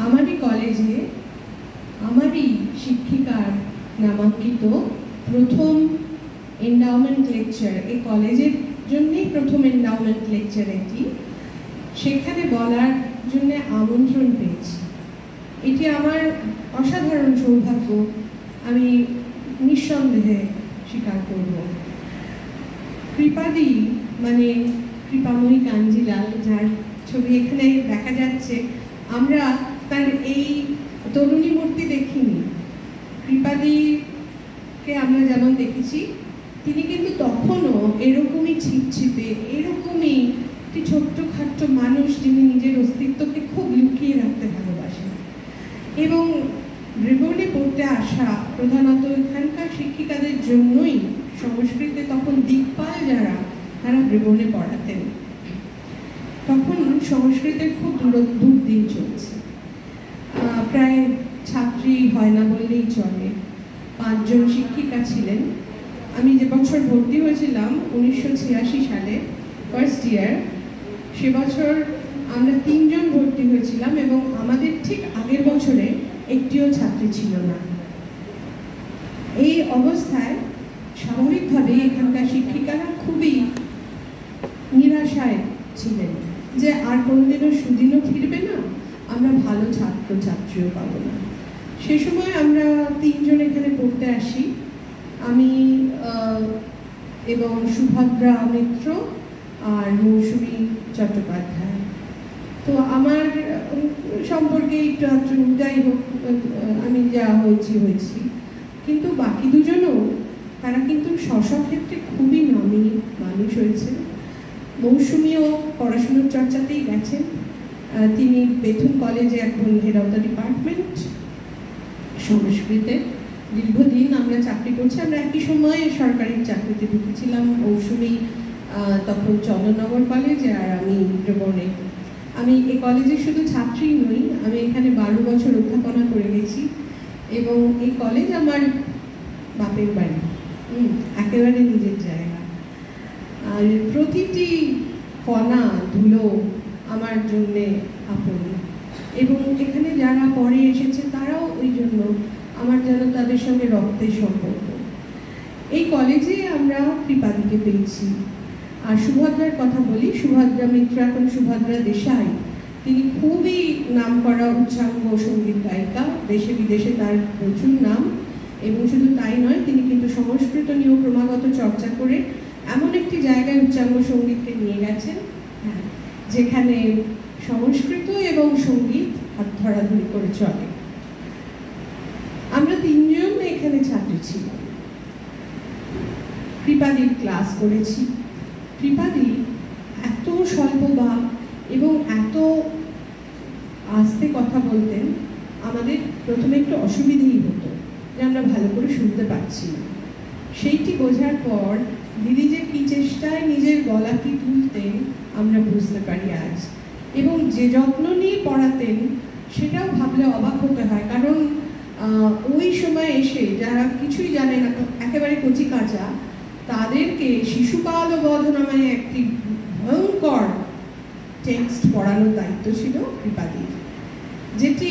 আমারই কলেজে আমারই শিক্ষিকার নামাঙ্কিত প্রথম এন্ডাওমেন্ট লেকচার, এই কলেজের জন্যই প্রথম এন্ডাওমেন্ট লেকচার এটি, সেখানে বলার জন্য আমন্ত্রণ পেয়েছি। এটি আমার অসাধারণ সৌভাগ্য, আমি নিঃসন্দেহে স্বীকার করব। কৃপাদি মানে কৃপাময়ী কাঞ্জিলাল, যার ছবি এখানে দেখা যাচ্ছে, আমরা তার এই তরুণী মূর্তি দেখিনি। কৃপাদিকে আমরা যেমন দেখেছি, তিনি কিন্তু তখনও এরকমই ছিপছিপে, এরকমই একটি ছোট্টখাট্ট মানুষ, যিনি নিজের অস্তিত্বকে খুব লুকিয়ে রাখতে ভালোবাসেন। এবং রিবনে পড়তে আসা প্রধানত এখানকার শিক্ষিকাদের জন্যই সংস্কৃতে তখন দিকপাল যারা, তারা রিবনে পড়াতেন। তখন সংস্কৃতের খুব দুর্দিন চলছে, প্রায় ছাত্রী হয় না বললেই চলে। 5 জন শিক্ষিকা ছিলেন। আমি যে বছর ভর্তি হয়েছিলাম 1986 সালে, ফার্স্ট ইয়ার, সে বছর আমরা 3 জন ভর্তি হয়েছিলাম এবং আমাদের ঠিক আগের বছরে একটিও ছাত্রী ছিল না। এই অবস্থায় স্বাভাবিকভাবে এখানকার শিক্ষিকারা খুবই নিরাশায় ছিলেন যে আর কোনোদিনও সুদিনও ফিরবে না, আমরা ভালো ছাত্রছাত্রীও পাবো না। সে সময় আমরা 3 জন এখানে পড়তে আসি, আমি এবং সুভদ্রা মিত্র আর মৌসুমী চট্টোপাধ্যায়। তো আমার সম্পর্কে একটু আধটু, যাই হোক, আমি যা হয়েছি, কিন্তু বাকি দুজনও তারা কিন্তু স্বক্ষেত্রে খুবই নামী মানুষ হয়েছে। মৌসুমীও পড়াশুনোর চর্চাতেই গেছেন, তিনি বেথুন কলেজে এখন হেড অফ দ্য ডিপার্টমেন্ট সংস্কৃতে। দীর্ঘদিন আমরা চাকরি করছি, আমরা একই সময়ে সরকারি চাকরিতে ঢুকেছিলাম। মৌসুমী তখন চন্দননগর কলেজে আর আমি রিবনে। আমি এই কলেজের শুধু ছাত্রী নই, আমি এখানে 12 বছর অধ্যাপনা করে গেছি এবং এই কলেজ আমার বাপের বাড়ি, একেবারে নিজের জায়গা। আর প্রতিটি কণা ধুলো আমার জন্যে আপন, এবং এখানে যারা পরে এসেছে তারাও ওই জন্য আমার যেন তাদের সঙ্গে রক্তের সম্পর্ক। এই কলেজে আমরা কৃপাদিকে পেয়েছি। আর সুভদ্রার কথা বলি, সুভদ্রা মিত্র, এখন সুভদ্রা দেশাই, তিনি খুবই নামকরা উচ্চাঙ্গ সঙ্গীত গায়িকা, দেশে বিদেশে তার প্রচুর নাম। এবং শুধু তাই নয়, তিনি কিন্তু সংস্কৃত নিয়েও ক্রমাগত চর্চা করে এমন একটি জায়গায় উচ্চাঙ্গ সঙ্গীতকে নিয়ে গেছেন যেখানে সংস্কৃত এবং সঙ্গীত হাত ধরাধরি করে চলে। আমরা 3 জন এখানে ছাত্রী ছিলাম, কৃপাদির ক্লাস করেছি। কৃপাদি এত স্বল্প বাক এবং এত আস্তে কথা বলতেন, আমাদের প্রথমে একটু অসুবিধেই হতো যে আমরা ভালো করে শুনতে পাচ্ছি না। সেইটি বোঝার পর দিদি যে কী চেষ্টায় নিজের গলাটি তুলতেন আমরা বুঝতে পারি আজ। এবং যে যত্ন নিয়ে পড়াতেন সেটাও ভাবলে অবাক হতে হয়, কারণ ওই সময় এসে যারা কিছুই জানে না, একেবারে কচি কাঁচা, তাদেরকে শিশুপাল বধ নামে একটি ভয়ঙ্কর টেক্সট পড়ানোর দায়িত্ব ছিল কৃপাদির, যেটি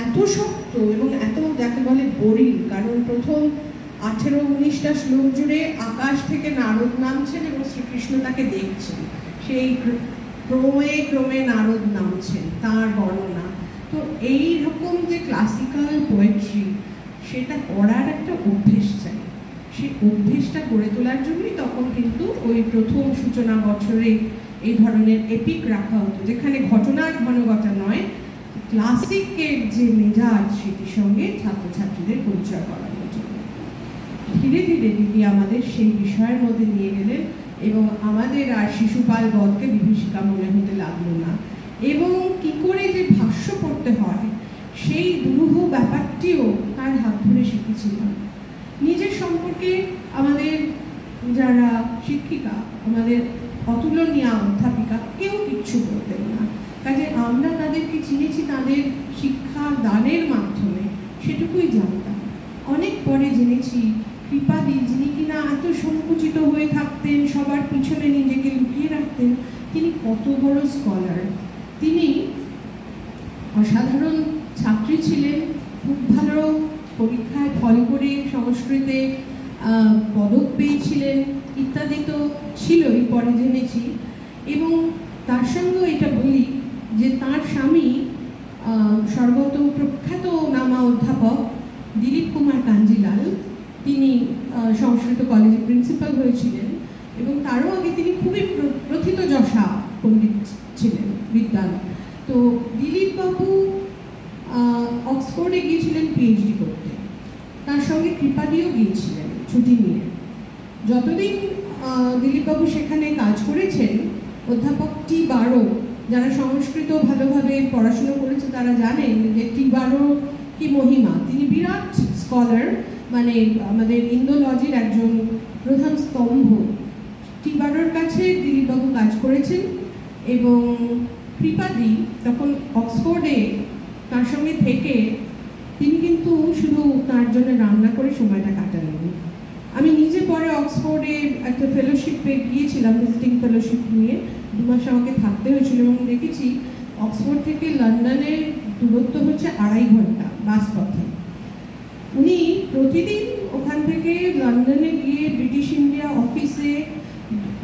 এত শক্ত এবং এত, যাকে বলে বোরিং, কারণ প্রথম 18-19টা শ্লোক জুড়ে আকাশ থেকে নারদ নামছেন এবং শ্রীকৃষ্ণ তাকে দেখছেন, সেই ক্রমে ক্রমে নারদ নামছেন, তার বর্ণনা। তো এই রকম যে ক্লাসিক্যাল পোয়েট্রি, সেটা পড়ার একটা অভ্যেস চাই। সেই অভ্যেসটা গড়ে তোলার জন্যই তখন কিন্তু ওই প্রথম সূচনা বছরে এই ধরনের এপিক রাখা হতো, যেখানে ঘটনার ঘনঘটা নয়, ক্লাসিকের যে মেজাজ সেটির সঙ্গে ছাত্রছাত্রীদের পরিচয় করানোর জন্য। ধীরে ধীরে দিদি আমাদের সেই বিষয়ের মধ্যে নিয়ে গেলেন এবং আমাদের আর শিশুপাল বধকে বিভীষিকা মনে হতে লাগলো না। এবং কি করে যে ভাষ্য পড়তে হয় সেই দুরূহ ব্যাপারটিও তার হাত ধরে শিখেছিলাম। নিজের সম্পর্কে আমাদের যারা শিক্ষিকা, আমাদের অতুলনীয় অধ্যাপিকা, কেউ কিচ্ছু বলতেন না। কাজে আমরা তাদেরকে চিনেছি তাদের শিক্ষা দানের মাধ্যমে, সেটুকুই জানতাম। অনেক পরে জেনেছি কৃপাদি, যিনি কিনা এত সংকুচিত হয়ে থাকতেন, সবার পিছনে নিজেকে লুকিয়ে রাখতেন, তিনি কত বড় স্কলার। তিনি অসাধারণ ছাত্রী ছিলেন, খুব ভালো পরীক্ষায় ফল করে সংস্কৃতে পদক পেয়েছিলেন ইত্যাদি তো ছিলই, পরে জেনেছি। এবং তার সঙ্গেও এটা বলি যে তার স্বামী সর্বত প্রখ্যাত নামা অধ্যাপক দিলীপ কুমার কাঞ্জিলাল, তিনি সংস্কৃত কলেজে প্রিন্সিপাল হয়েছিলেন এবং তারও আগে তিনি খুবই প্রথিতযশা পণ্ডিত ছিলেন বিদ্যান। তো দিলীপ বাবু অক্সফোর্ডে গিয়েছিলেন পিএইচডি করতে, তার সঙ্গে কৃপাদিও গিয়েছিলেন ছুটি নিয়ে। যতদিন দিলীপবাবু সেখানে কাজ করেছেন, অধ্যাপক টি বারো, যারা সংস্কৃত ভালোভাবে পড়াশুনো করেছে তারা জানেন যে টি বারো কি মহিমা। তিনি বিরাট স্কলার, মানে আমাদের ইন্দোলজির একজন প্রধান স্তম্ভ। টি বারোর কাছে দিলীপবাবু কাজ করেছেন এবং কৃপাদি তখন অক্সফোর্ডে তার সঙ্গে থেকে তিনি কিন্তু শুধু তার জন্য রান্না করে সময়টা কাটালেন। আমি নিজে পরে অক্সফোর্ডে একটা ফেলোশিপে গিয়েছিলাম, ভিজিটিং ফেলোশিপ নিয়ে 2 মাস আমাকে থাকতে হয়েছিল এবং দেখেছি অক্সফোর্ড থেকে লন্ডনের দূরত্ব হচ্ছে 2.5 ঘন্টা বাস পথে। উনি প্রতিদিন ওখান থেকে লন্ডনে গিয়ে ব্রিটিশ ইন্ডিয়া অফিসে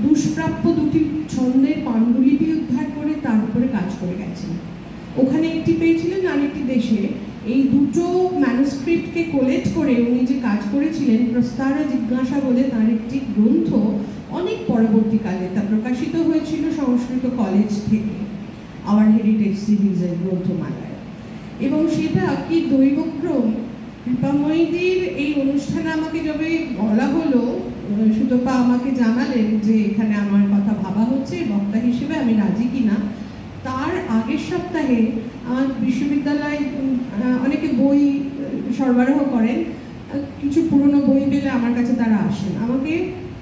দুষ্প্রাপ্য 2টি ছন্দের পাণ্ডুলিপি উদ্ধার করে তার উপরে কাজ করে গেছেন। ওখানে একটি পেয়েছিলেন, আরেকটি দেশে। এই দুটো ম্যানুস্ক্রিপ্টকে কোলেক্ট করে উনি যে কাজ করেছিলেন, প্রস্তারা জিজ্ঞাসা বলে তার একটি গ্রন্থ অনেক পরবর্তীকালে তা প্রকাশিত হয়েছিল সংস্কৃত কলেজ থেকে, আওয়ার হেরিটেজ সিরিজের গ্রন্থমালায়। এবং সেটা কি দৈবক্রম, কৃপাময়ীদের এই অনুষ্ঠানে আমাকে যবে বলা হলো, সুতপা আমাকে জানালেন যে এখানে আমার কথা ভাবা হচ্ছে বক্তা হিসেবে, আমি রাজি কিনা। তার আগের সপ্তাহে আমার বিশ্ববিদ্যালয় অনেকে বই সরবরাহ করেন, কিছু পুরনো বই পেলে আমার কাছে তারা আসেন, আমাকে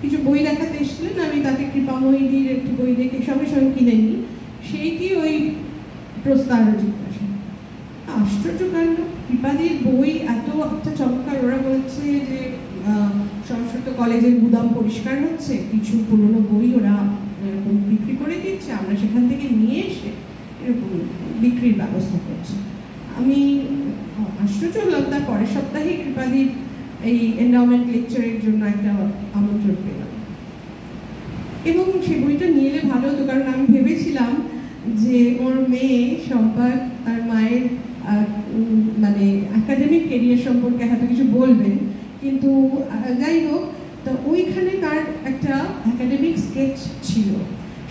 কিছু বই দেখাতে এসেছিলেন। আমি তাকে কৃপাময়ীর একটি বই দেখে সঙ্গে সঙ্গে কিনে নিই, সেইটি ওই প্রস্তার জিজ্ঞাসা। আশ্চর্য কাণ্ড, কৃপাদির বই এত একটা চমৎকার। ওরা বলছে যে সংস্কৃত কলেজের গুদাম পরিষ্কার হচ্ছে, কিছু পুরনো বই ওরা এরকম বিক্রি করে দিচ্ছে, আমরা সেখান থেকে নিয়ে এসে এরকম বিক্রির ব্যবস্থা করছি। আমি আশ্চর্য হলাম। তার পরের সপ্তাহে কৃপাদির এই এন্ডাওমেন্ট লেকচারের জন্য একটা আমন্ত্রণ পেলাম এবং সে বইটা নিয়ে এলে ভালো হতো, কারণ আমি ভেবেছিলাম যে ওর মেয়ে সম্পর্ক তার মায়ের মানে একাডেমিক কেরিয়ার সম্পর্কে হয়তো কিছু বলবেন, কিন্তু যাই হোক, তো ওইখানে তার একটা একাডেমিক স্কেচ ছিল,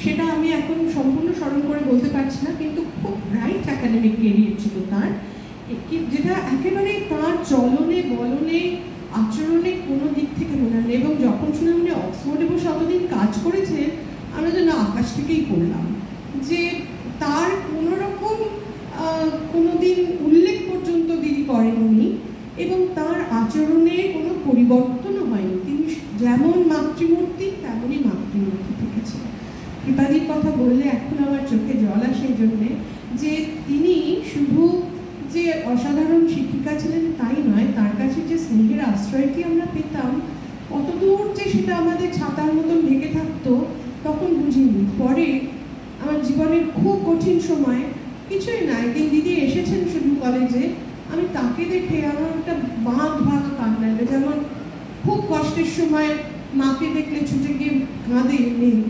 সেটা আমি এখন সম্পূর্ণ স্মরণ করে বলতে পারছি না, কিন্তু খুব ব্রাইট একাডেমিক কেরিয়ার ছিল তার, যেটা একেবারে তার চলনে বলনে আচরণে কোনো দিক থেকে মনে হয়। এবং যখন শুনলাম উনি অক্সফোর্ডে বসে অতদিন কাজ করেছে, আমরা যেন আকাশ থেকেই পড়লাম যে তার কোনোরকম কোনোদিন উল্লেখ পর্যন্ত দিদি করেননি এবং তার আচরণে কোনো পরিবর্তনও হয়নি। তিনি যেমন মাতৃমূর্তি তেমনই মাতৃমূর্তি থেকেছেন। কৃপাদির কথা বললে এখন আমার চোখে জল আসে এই জন্যে যে তিনি শুধু যে অসাধারণ শিক্ষিকা ছিলেন তাই নয়, তার কাছে যে স্নেহের আশ্রয়টি আমরা পেতাম, কতদূর যে সেটা আমাদের ছাতার মতন ঢেকে থাকতো তখন বুঝিনি। পরে আমার জীবনের খুব কঠিন সময়, কিছুই না, একদিন দিদি এসেছেন শুধু কলেজে, আমি তাকে দেখে আমার একটা বাঁধ ভাঙা কান্না এলো। যেমন খুব কষ্টের সময় মাকে দেখলে ছুটে গিয়ে কাঁদে মেয়ে,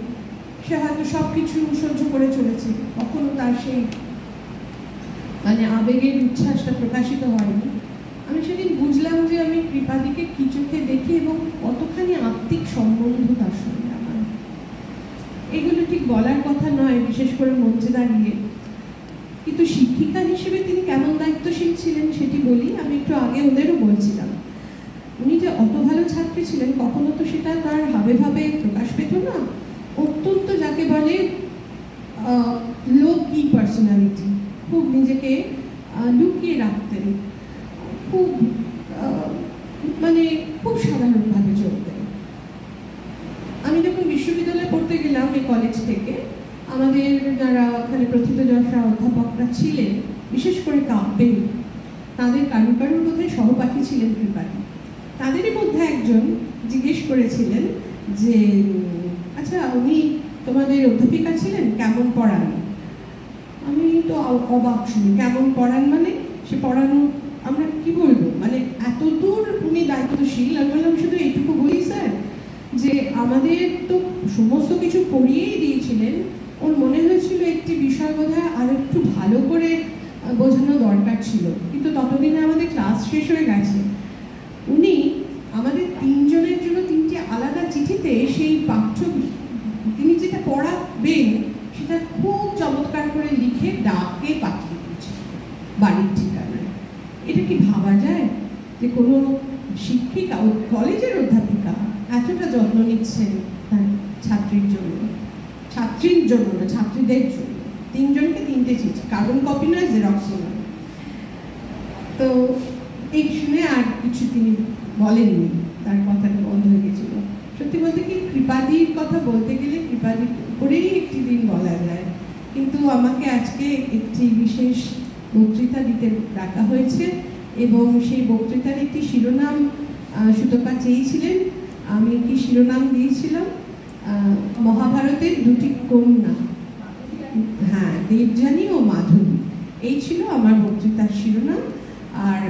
সে হয়তো সব কিছু সহ্য করে চলেছে, কখনো তার সেই মানে আবেগের উচ্ছ্বাসটা প্রকাশিত হয়নি। আমি সেদিন বুঝলাম যে আমি কৃপাদিকে কি চোখে দেখি এবং কতখানি আত্মিক সম্বন্ধ তার সঙ্গে আমার। এগুলো ঠিক বলার কথা নয়, বিশেষ করে মঞ্চে দাঁড়িয়ে, কিন্তু শিক্ষিকা হিসেবে তিনি কেমন দায়িত্বশীল ছিলেন সেটি বলি। আমি একটু আগে ওদেরও বলছিলাম, উনি যে অত ভালো ছাত্রী ছিলেন কখনো তো সেটা তার হাবে ভাবে প্রকাশ পেত না। অত্যন্ত যাকে বলে লো কি পার্সোনালিটি, খুব নিজেকে লুকিয়ে রাখতেন, খুব মানে খুব সাধারণভাবে চলতেন। আমি যখন বিশ্ববিদ্যালয়ে পড়তে গেলাম এই কলেজ থেকে, আমাদের যারা ওখানে প্রথিতযশা অধ্যাপকরা ছিলেন, বিশেষ করে কাব্যে, তাদের কারুর বোধহয় সহপাঠী ছিলেন কৃপাদি। তাদেরই মধ্যে একজন জিজ্ঞেস করেছিলেন যে আচ্ছা উনি তোমাদের অধ্যাপিকা ছিলেন, কেমন পড়ান? আমি তো অবাক শুনি, কেমন পড়ান মানে সে পড়ানো আমরা কি বলবো, মানে এত দূর উনি দায়িত্বশীল। আমি বললাম শুধু এইটুকু বলি স্যার, যে আমাদের তো সমস্ত কিছু পড়িয়েই দিয়েছিলেন, ওর মনে হয়েছিল একটি বিষয় বোধহয় আর একটু ভালো করে বোঝানো দরকার ছিল, কিন্তু ততদিনে আমাদের ক্লাস শেষ হয়ে গেছে। উনি আমাদের তিনজনের জন্য তিনটি আলাদা চিঠিতে সেই পাঠ্য তিনি যেটা পড়াবেন সেটা খুব চমৎকার করে লিখে ডাকে পাঠিয়ে দিয়েছে বাড়ির ঠিকানায়। এটা কি ভাবা যায় যে কোনো শিক্ষিকা, কলেজের অধ্যাপিকা এতটা যত্ন নিচ্ছেন তার ছাত্রীর জন্য, না ছাত্রীদের জন্য। তিনজনকে তিনটে চিঠি, কার্বন কপি নয়, জেরক্স নয়। তো এই শুনে আর কিছু তিনি বলেননি, তার কথাটা বন্ধ হয়ে গেছিল। সত্যি বলতে কি, কৃপাদির কথা বলতে গেলে কৃপাদির উপরেই একটি দিন বলা যায়, কিন্তু আমাকে আজকে একটি বিশেষ বক্তৃতা দিতে ডাকা হয়েছে এবং সেই বক্তৃতার একটি শিরোনাম সুতপা চেয়েছিলেন। আমি একটি শিরোনাম দিয়েছিলাম মহাভারতের দুটি কন্যা, হ্যাঁ, দেবযানী ও মাধবী। এই ছিল আমার বক্তৃতার শিরোনাম, আর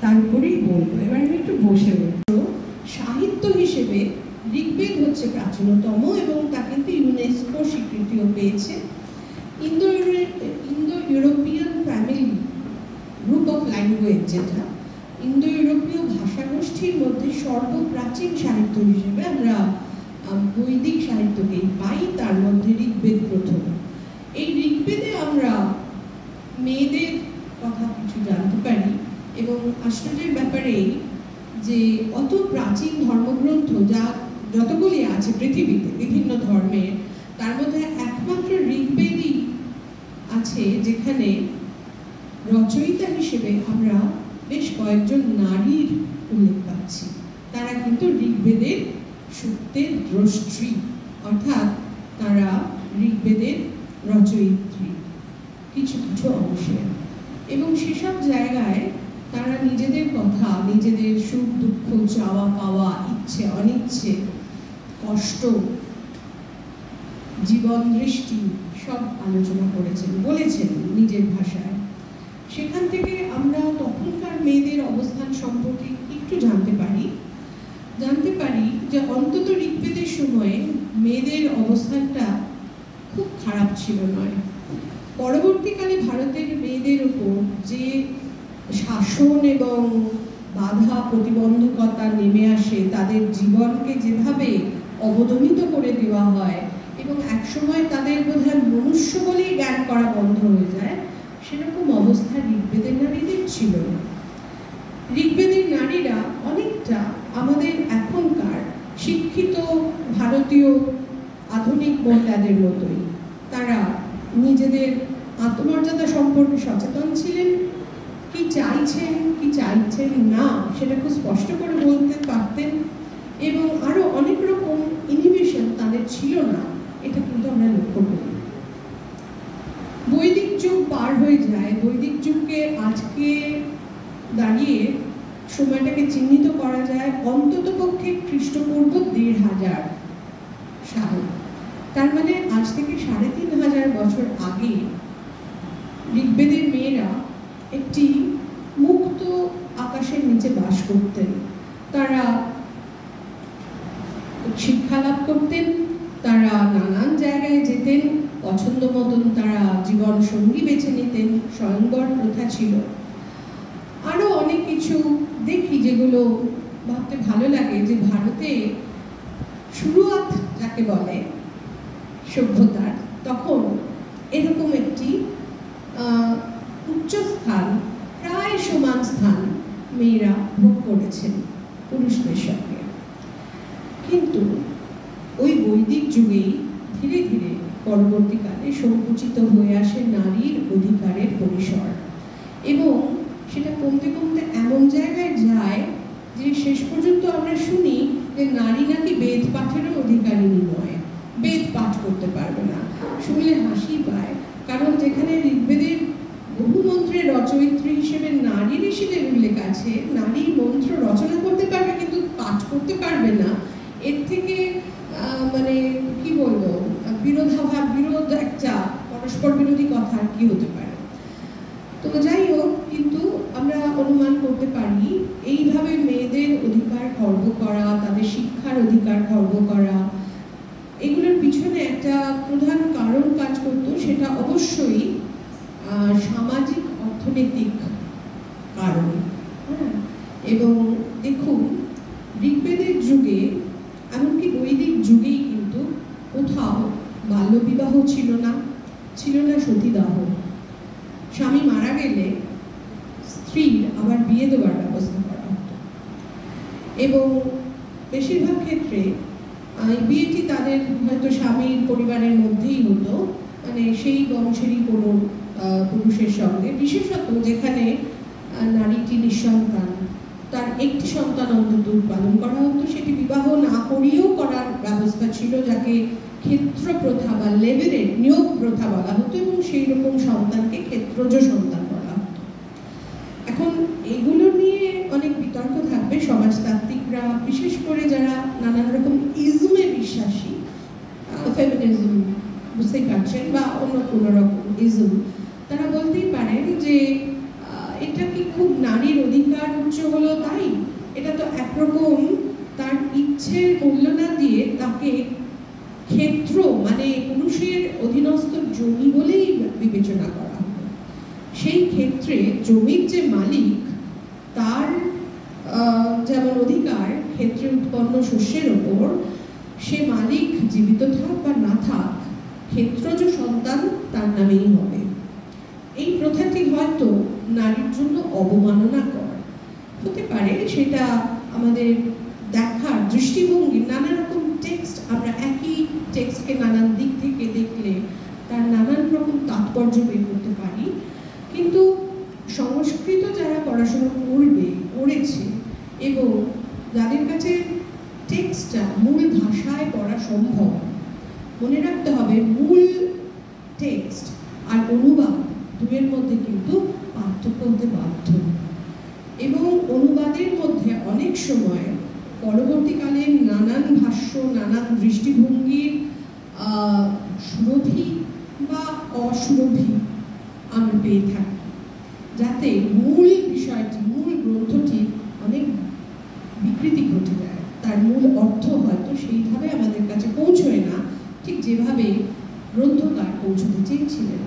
তার উপরেই বলবো। এবার আমি একটু বসে বলবো। সাহিত্য হিসেবে ঋগ্বেদ হচ্ছে প্রাচীনতম এবং তা কিন্তু ইউনেস্কো স্বীকৃতিও পেয়েছে। Indo European family group of language, যেটা ইন্দো ইউরোপীয় ভাষাগোষ্ঠীর মধ্যে সর্বপ্রাচীন সাহিত্য হিসেবে আমরা বৈদিক সাহিত্যকেই পাই, তার মধ্যে ঋগ্বেদ প্রথম। এই ঋগ্বেদে আমরা মেয়েদের কথা কিছু জানতে পারি এবং আশ্চর্যের ব্যাপারে যে অত প্রাচীন ধর্মগ্রন্থ যা যতগুলি আছে পৃথিবীতে বিভিন্ন ধর্মের, তার মধ্যে একমাত্র ঋগ্বেদই আছে যেখানে রচয়িতা হিসেবে আমরা বেশ কয়েকজন নারীর উল্লেখ পাচ্ছি। তারা কিন্তু ঋগ্বেদের সূক্তের দ্রষ্ট্রী, অর্থাৎ তারা ঋগ্বেদের রচয়িত্রী কিছু কিছু অংশে, এবং সেসব জায়গায় তারা নিজেদের কথা, নিজেদের সুখ দুঃখ, চাওয়া পাওয়া, ইচ্ছে অনিচ্ছে, কষ্ট, জীবন দৃষ্টি সব আলোচনা করেছেন, বলেছেন নিজের ভাষায়। সেখান থেকে আমরা তখনকার মেয়েদের অবস্থান সম্পর্কে একটু জানতে পারি যে অন্তত ঋগ্বেদের সময়ে মেয়েদের অবস্থানটা খুব খারাপ ছিল নয়। পরবর্তীকালে ভারতের মেয়েদের উপর যে শাসন এবং বাধা প্রতিবন্ধকতা নেমে আসে, তাদের জীবনকে যেভাবে অবদমিত করে দেওয়া হয় এবং একসময় তাদের বোধহয় মনুষ্য বলেই জ্ঞান করা বন্ধ হয়ে যায়, সেরকম অবস্থা ঋগ্বেদের নারীদের ছিল। ঋগ্বেদের নারীরা অনেকটা আমাদের এখনকার শিক্ষিত ভারতীয় আধুনিক মহিলাদের মতোই। তারা নিজেদের আত্মমর্যাদা সম্পর্কে সচেতন ছিলেন, কি চাইছেন না সেটা খুব স্পষ্ট করে বলতে পারতেন, এবং আরো অনেক রকম ইনহিবিশন তাদের ছিল না, এটা কিন্তু আমরা লক্ষ্য করি। বৈদিক যুগ পার হয়ে যায়। বৈদিক যুগকে আজকে দাঁড়িয়ে সময়টাকে চিহ্নিত করা যায় অন্তত পক্ষে খ্রিস্টপূর্ব 1500 সাল। তার মানে আজ থেকে 3500 বছর আগে ঋগ্বেদের মেয়েরা একটি মুক্ত আকাশের নিচে বাস করতেন। তারা শিক্ষা লাভ করতেন, তারা নানান জায়গায় যেতেন, পছন্দ মতন তারা জীবন সঙ্গী বেছে নিতেন, স্বয়ংবর প্রথা ছিল, আরো অনেক কিছু দেখি যেগুলো ভাবতে ভালো লাগে। যে ভারতে শুরুয়াত যাকে বলে সভ্যতার, তখন এরকম একটি উচ্চ স্থান, প্রায় সমান স্থান মেয়েরা ভোগ করেছেন পুরুষদের সঙ্গে। কিন্তু ওই বৈদিক যুগেই ধীরে ধীরে পরবর্তীকালে সংকুচিত হয়ে আসে নারীর অধিকারের পরিসর, এবং সেটা কমতে কমতে এমন জায়গায় যায় যে শেষ পর্যন্ত আমরা শুনি যে নারী নাকি বেদ পাঠেরও অধিকারিণী নয়, বেদ পাঠ করতে পারবে না। শুনলে হাসি পায়, কারণ যেখানে ঋগ্বেদের বহু মন্ত্রের রচয়িত্রী হিসেবে নারী ঋষিদের উল্লেখ আছে, নারী মন্ত্র রচনা করতে পারবে কিন্তু পাঠ করতে পারবে না, এর থেকে মানে কি বলবো, বিরোধ একটা পরস্পর বিরোধী কথা আর কি হতে পারে। তো যাই হোক, কিন্তু আমরা অনুমান করতে পারি এইভাবে মেয়েদের অধিকার খর্ব করা, তাদের শিক্ষার অধিকার খর্ব করা, এগুলোর পিছনে একটা প্রধান কারণ কাজ করতো, সেটা অবশ্যই সামাজিক অর্থনৈতিক কারণ। এবং দেখুন, ঋগ্বেদের যুগে, এমনকি বৈদিক যুগেই কিন্তু কোথাও বাল্যবিবাহ ছিল না সতীদাহ। স্বামী মারা গেলে স্ত্রীর আবার বিয়ে দেওয়ার ব্যবস্থা করা হতো, এবং বেশিরভাগ ক্ষেত্রে বিয়েটি তাদের হয়তো স্বামীর পরিবারের মধ্যেই হতো, মানে সেই বংশেরই কোনো পুরুষের সঙ্গে, বিশেষত যেখানে নারীটি নিঃসন্তান, তার একটি সন্তান অন্তত উৎপাদন করা হতো, সেটি বিবাহ না করিয়েও করার ব্যবস্থা ছিল, যাকে ক্ষেত্র প্রথা বা লেভেলের নিয়োগ প্রথা বলা হতো, এবং সেই রকম সন্তানকে ক্ষেত্রজ সন্তান বলা হতো। এখন এগুলো নিয়ে অনেক বিতর্ক থাকবে। সমাজতাত্ত্বিকরা, বিশেষ করে যারা নানান রকম ইজমে বিশ্বাসী, ফেমিনিজম বুঝতেই পারছেন, বা অন্য কোনো রকম ইজম, তারা বলতেই পারেন যে এটা কি খুব নারীর অধিকার উচ্চ হলো তাই? এটা তো একরকম তার ইচ্ছের মূল্য না দিয়ে তাকে ক্ষেত্র, মানে পুরুষের অধীনস্থ জমি বলেই বিবেচনা করা হবে। সেই ক্ষেত্রে জমির যে মালিক, তার যেমন অধিকার ক্ষেত্রে উৎপন্ন শস্যের ওপর, সে মালিক জীবিত থাক বা না থাক, ক্ষেত্রজ সন্তান তার নামেই হবে। এই প্রথাটি হয়তো নারীর জন্য অবমাননাকর হতে পারে, সেটা আমাদের দেখার দৃষ্টিভঙ্গি। নানা রকম টেক্সট, আমরা একই টেক্সটকে নানান দিক থেকে দেখলে তার নানান রকম তাৎপর্য বের করতে পারি। কিন্তু সংস্কৃত যারা পড়াশোনা করেছে এবং যাদের কাছে টেক্সটটা মূল ভাষায় পড়া সম্ভব, মনে রাখতে হবে মূল টেক্সট আর অনুবাদ দুয়ের মধ্যে কিন্তু পার্থক্য হতে বাধ্য, এবং অনুবাদের মধ্যে অনেক সময় পরবর্তীকালে নানান ভাষ্য, নানান দৃষ্টিভঙ্গির সুরভি বা অসুরভি আমরা পেয়ে থাকি, যাতে মূল বিষয়টি, মূল গ্রন্থটি অনেক বিকৃতি ঘটে যায়, তার মূল অর্থ হয়তো সেইভাবে আমাদের কাছে পৌঁছয় না, ঠিক যেভাবে গ্রন্থকার পৌঁছতে চেয়েছিলেন।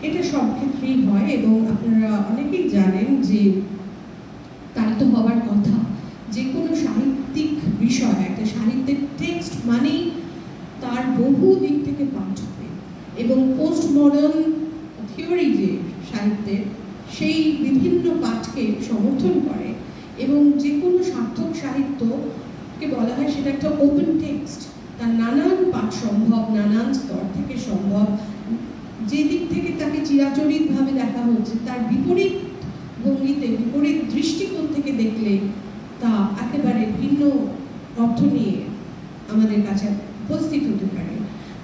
এটা সব ক্ষেত্রেই হয়, এবং আপনারা অনেকেই জানেন যে তাই তো হওয়ার কথা। যে কোনো সাহিত্যিক বিষয়, একটা সাহিত্যের টেক্সট মানেই তার বহু দিক থেকে পাঠ হবে, এবং পোস্ট মডার্ন থিওরি যে সাহিত্যের, সেই বিভিন্ন পাঠকে সমর্থন করে, এবং যে কোনো সার্থক সাহিত্যকে বলা হয় সেটা একটা ওপেন টেক্সট, তার নানান পাঠ সম্ভব, নানান স্তর থেকে সম্ভব। যে দিক থেকে তাকে চিরাচরিতভাবে দেখা হচ্ছে, তার বিপরীত ভঙ্গিতে, বিপরীত দৃষ্টিকোণ থেকে দেখলে তা একেবারে ভিন্ন অর্থ নিয়ে আমাদের কাছে উপস্থিত হতে পারে।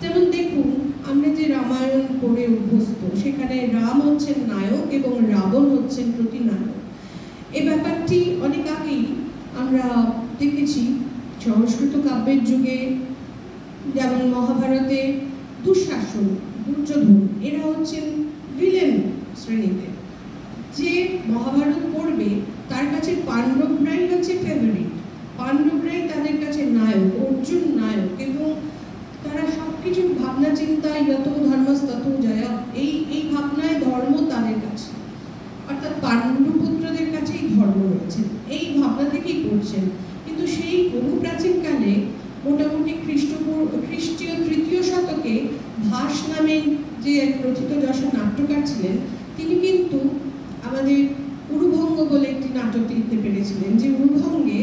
যেমন দেখুন, আমরা যে রামায়ণ পড়ে অভ্যস্ত, সেখানে রাম হচ্ছেন নায়ক এবং রাবণ হচ্ছেন প্রতিনায়ক। এই ব্যাপারটি অনেক আগেই আমরা দেখেছি সংস্কৃত কাব্যের যুগে, যেমন মহাভারতে দুঃশাসন, দুর্যোধন, এরা হচ্ছেন ভিলেন শ্রেণীতে। যে মহাভারত পড়বে তার কাছে পাণ্ডবরাই হচ্ছে ফেভারিট, পাণ্ডবরাই তাদের কাছে নায়ক, অর্জুন নায়ক, এবং তারা সবকিছু ভাবনা চিন্তা যত ধর্মস্তত জয়া, এই ভাবনায় ধর্ম তাদের কাছে, অর্থাৎ পাণ্ডুপুত্রদের কাছেই ধর্ম রয়েছে, এই ভাবনা থেকেই করছেন। কিন্তু সেই বহু প্রাচীনকালে, মোটামুটি খ্রিস্টীয় 3য় শতকে ভাস নামে যে প্রথিতযশা নাট্যকার ছিলেন, তিনি কিন্তু আমাদের উরুভঙ্গ বলে একটি নাটক লিখতে পেরেছিলেন, যে উরুভঙ্গে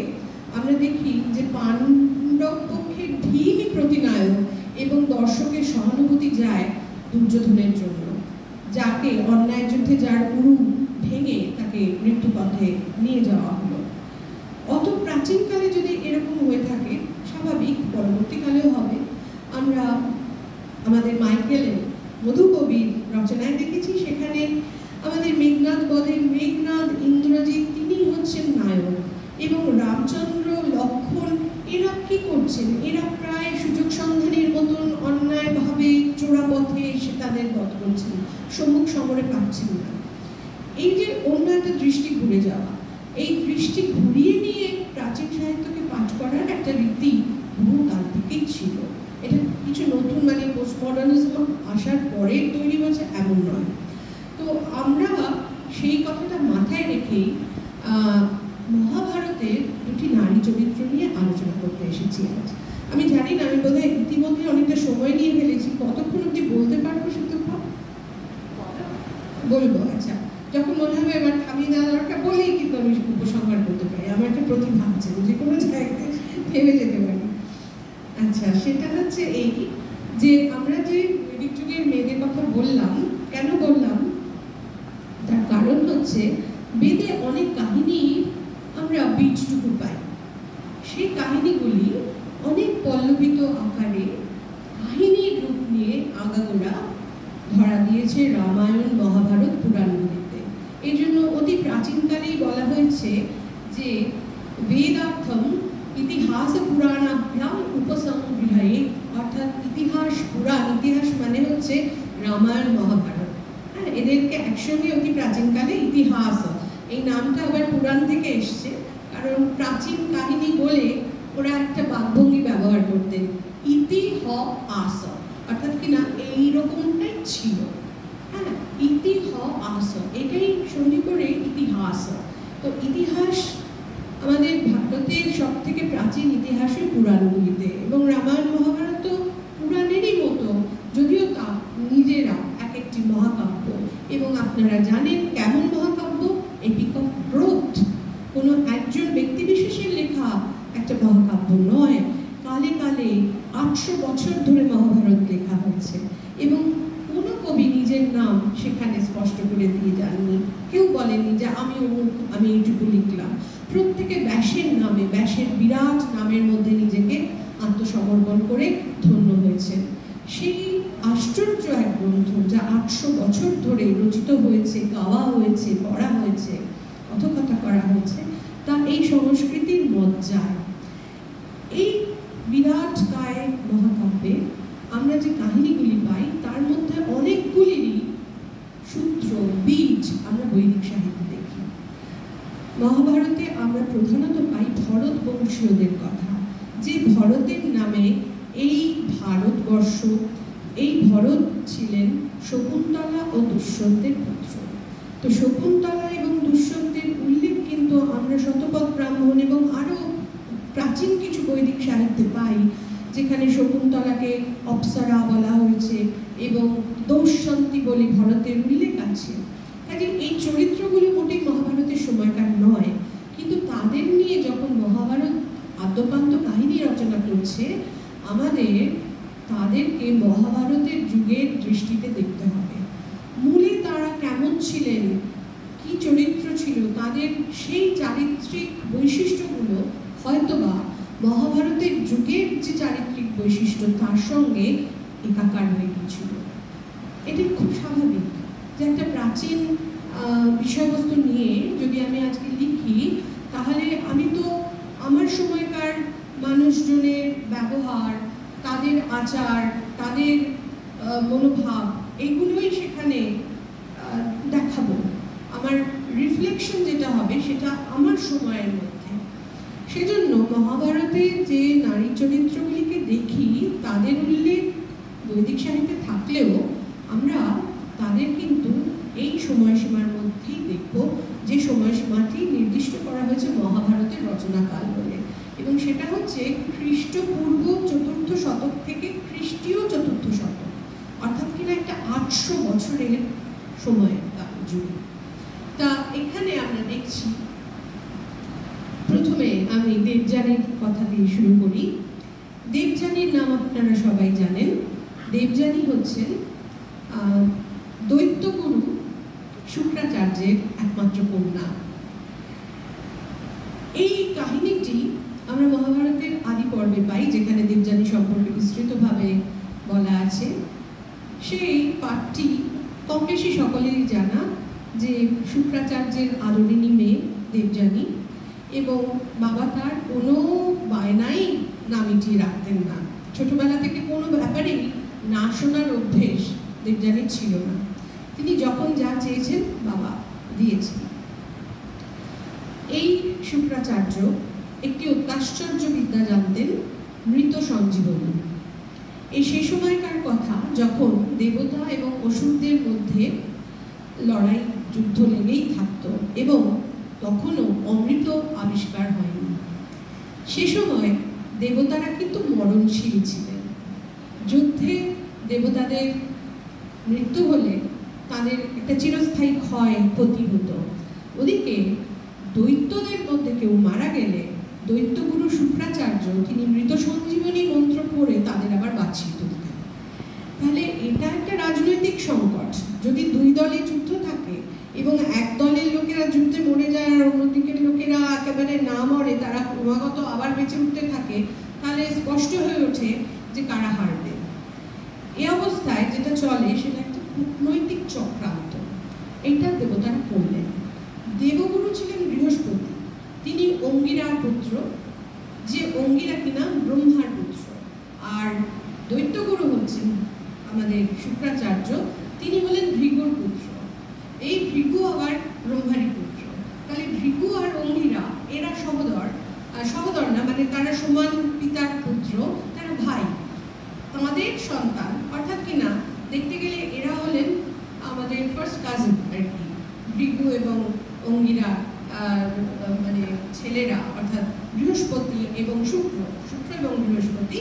আমরা দেখি যে পাণ্ডব পক্ষের ভীমই প্রতিনায়ক, এবং দর্শকের সহানুভূতি যায় দুর্যোধনের জন্য, যাকে অন্যায় যুদ্ধে যার উরু ভেঙে তাকে মৃত্যুপথে নিয়ে যাওয়া হলো। অত প্রাচীনকালে যদি এরকম হয়ে থাকে, স্বাভাবিক পরবর্তীকালেও হবে। আমরা আমাদের মাইকেলের মধুকবির রচনায় দেখেছি, সেখানে আমাদের মেঘনাদ বধের মেঘনাদ ইন্দ্রজিৎ তিনি হচ্ছেন নায়ক, এবং রামচন্দ্র, লক্ষ্মণ এরা কি করছেন? এরা প্রায় সুযোগ সন্ধানের মতন অন্যায়ভাবে চোরাপথে এসে তাদের বধ করছেন, সম্মুখ সমরে পাচ্ছেন না। এই যে অন্য একটা দৃষ্টি ঘুরে যাওয়া, এই দৃষ্টি ঘুরিয়ে নিয়ে প্রাচীন সাহিত্যকে পাঠ করার একটা রীতি বহুকাল থেকেই ছিল। এটা কিছু নতুন মানে পোস্টমডার্নিজম আসার পরে তৈরি হয়েছে এমন নয়। তো আমরা সেই কথাটা মাথায় রেখেই মহাভারতের দুটি নারী চরিত্র নিয়ে আলোচনা করতে এসেছি আজ। আমি জানি না, আমি বোধহয় ইতিমধ্যে অনেকটা সময় নিয়ে ফেলেছি। কতক্ষণ অব্দি বলতে পারবো সুতপা? বলবো, আচ্ছা। যখন মনে হবে এবার থামিয়ে দেওয়া দরকার বলেই কিন্তু আমি উপসংহার করতে পারি। আমার একটা প্রতিভা আছে, যে কোনো জায়গায় থেমে যেতে পারি। আচ্ছা, সেটা হচ্ছে এই যে আমরা যে বৈদিক যুগের মেয়েদের কথা বললাম, কেন বললাম তার কারণ হচ্ছে বেদে অনেক কাহিনী আমরা বীজটুকু পাই। সেই কাহিনীগুলি অনেক পল্লবিত আকারে কাহিনীর রূপ নিয়ে আগাগোড়া ধরা দিয়েছে রামায়ণ, মহাভারত, পুরাণগুলিতে। এই জন্য অতি প্রাচীনকালেই বলা হয়েছে যে বেদার্থম ইতিহাস পুরাণাভ্যাম উপসংগৃহে, অর্থাৎ ইতিহাস পুরাণ, ইতিহাস মানে হচ্ছে রামায়ণ, মহাভারত, হ্যাঁ, এদেরকে একসঙ্গে অতি প্রাচীনকালে ইতিহাস, এই নামটা আবার পুরাণ থেকে এসছে, কারণ প্রাচীন কাহিনী বলে ওরা একটা বাকভঙ্গি ব্যবহার করতেন, ইতিহাস, অর্থাৎ কিনা এইরকমটাই ছিল, হ্যাঁ, ইতিহাস, এটাই সন্ধি করে ইতিহাস। তো ইতিহাস আমাদের ভারতের সব থেকে প্রাচীন ইতিহাসের পুরাণগুলিতে, এবং রামায়ণ মহাভারত তো পুরাণেরই মতো, যদিও তা নিজেরা এক একটি মহাকাব্য। এবং আপনারা জানেন কেমন মহাকাব্য, এপিক অফ গ্রোথ, কোনো একজন ব্যক্তি বিশেষের লেখা একটা মহাকাব্য নয়। কালে কালে 800 বছর ধরে মহাভারত লেখা হয়েছে, এবং কোনো কবি নিজের নাম সেখানে স্পষ্ট করে দিয়ে যাননি। কেউ বলেনি যে আমি অমুক, আমি এইটুকু লিখলাম। প্রত্যেকে ব্যাসের নামে, ব্যাসের বিরাট নামের মধ্যে নিজেকে আত্মসমর্পণ করে ধন্য হয়েছে। সেই আশ্চর্য এক গ্রন্থ যা 800 বছর ধরে রচিত হয়েছে, গাওয়া হয়েছে, পড়া হয়েছে, কথকথা করা হয়েছে, তা এই সংস্কৃতির মজ্জায়। এই বিরাট কায় মহাকাব্যে আমরা যে কাহিনীগুলি পাই তার মধ্যে অনেকগুলিরই সূত্র, বীজ আমরা বৈদিক সাহিত্যে দেখি। মহাভারতে আমরা প্রধানত পাই ভরত বংশীয়দের কথা, যে ভরতের নামে এই ভারতবর্ষ, এই ভরত ছিলেন শকুন্তলা ও দুষ্যন্তের পুত্র। তো শকুন্তলা এবং দুষ্যন্তের উল্লেখ কিন্তু আমরা শতপথ ব্রাহ্মণ এবং আরও প্রাচীন কিছু বৈদিক সাহিত্যে পাই, যেখানে শকুন্তলাকে অপ্সরা বলা হয়েছে এবং দুষ্যন্তী বলে ভরতের উল্লেখ আছে। কাজে এই চরিত্রগুলো মোটেই মহাভারতের সময়কার নয়, কিন্তু তাদের নিয়ে যখন মহাভারত আদ্যপান্ত কাহিনী রচনা করছে, আমাদের তাদেরকে মহাভারতের যুগের দৃষ্টিতে দেখতে হবে। মূলে তারা কেমন ছিলেন, কি চরিত্র ছিল, তাদের সেই চারিত্রিক বৈশিষ্ট্যগুলো হয়তোবা মহাভারতের যুগের যে চারিত্রিক বৈশিষ্ট্য তার সঙ্গে একাকার হয়ে গিয়েছিল। এটি খুব স্বাভাবিক যে একটা প্রাচীন বিষয়বস্তু নিয়ে যদি আমি আজকে লিখি, তাহলে আমি তো আমার সময়কার মানুষজনের ব্যবহার, তাদের আচার, তাদের মনোভাব, এগুলোই সেখানে দেখাবো। আমার রিফ্লেকশন যেটা হবে সেটা আমার সময়ের মধ্যে। সেজন্য মহাভারতে যে নারী চরিত্রগুলিকে দেখি, তাদের উল্লেখ বৈদিক সাহিত্যে থাকলেও আমরা তাদের কিন্তু এই সময়সীমার মধ্যেই দেখব, যে সময়সীমাটি নির্দিষ্ট করা হয়েছে মহাভারতের রচনাকাল বলে, এবং সেটা হচ্ছে খ্রিস্টপূর্ব 4th শতক থেকে খ্রিস্টীয় 4th শতক, অর্থাৎ কিনা একটা 800 বছরের সময়কাল জুড়ে। তা এখানে আমরা দেখছি, প্রথমে আমি দেবযানীর কথা দিয়ে শুরু করি। দেবযানীর নাম আপনারা সবাই জানেন। দেবযানী হচ্ছেন দৈত্যগুরু শুক্রাচার্যের একমাত্র কন্যা। এই কাহিনীটি আমরা মহাভারতের আদি পর্বে পাই, যেখানে দেবযানী সম্পর্কে বিস্তৃতভাবে বলা আছে। সেই পাঠটি কম বেশি সকলেরই জানা, যে শুক্রাচার্যের আদরিণী মেয়ে দেবযানী, এবং বাবা তার কোনো বায়নাই না মিটিয়ে রাখতেন না। ছোটবেলা থেকে কোনো ব্যাপারেই না শোনার অভ্যেস দেবযানীর ছিল না। তিনি যখন যা চেয়েছেন বাবা দিয়েছেন। এই শুক্রাচার্য একটি অত্যাশ্চর্য বিদ্যা জানতেন, মৃত সঞ্জীবনী। এই সে সময়কার কথা যখন দেবতা এবং অসুরদের মধ্যে লড়াই, যুদ্ধ লেগেই থাকতো এবং তখনও অমৃত আবিষ্কার হয়নি। সে সময় দেবতারা কিন্তু মরণশীল ছিলেন। যুদ্ধে দেবতাদের মৃত্যু হলে তাদের একটা চিরস্থায়ী ক্ষতি হতো। ওদিকে দৈত্যদের মধ্যে কেউ মারা গেলে দৈত্যগুরু শুক্রাচার্য তিনি মৃত সঞ্জীবনী মন্ত্র পড়ে তাদের আবার বাঁচিয়ে তুলতেন। তাহলে এটা একটা রাজনৈতিক সংকট। যদি দুই দলে যুদ্ধ থাকে এবং এক দলের লোকেরা যুদ্ধে মরে যায় আর অন্যদিকের লোকেরা একেবারে না মরে, তারা ক্রমাগত আবার বেঁচে উঠতে থাকে, তাহলে স্পষ্ট হয়ে ওঠে যে কারা হারবে। এই অবস্থায় যেটা চলে সেটা একটা কূটনৈতিক চক্রান্ত। এইটা দেবতারা করলেন। দেবগুরু ছিলেন বৃহস্পতি, তিনি অঙ্গিরার পুত্র, যে অঙ্গিরা কিনা ব্রহ্মার পুত্র। আর দৈত্যগুরু হচ্ছেন আমাদের শুক্রাচার্য, তিনি হলেন ভৃগুর পুত্র। এই ভৃগু আবার ব্রহ্মারই পুত্র। তাহলে ভৃগু আর অঙ্গিরা এরা সহোদর না, মানে তারা সমান পিতার পুত্র, তারা ভাই। আমাদের সন্তান অর্থাৎ কিনা দেখতে গেলে এরা হলেন আমাদের ফার্স্ট কাজিন আর কি। ভৃগু এবং অঙ্গিরা মানে ছেলেরা, অর্থাৎ বৃহস্পতি এবং শুক্র এবং বৃহস্পতি,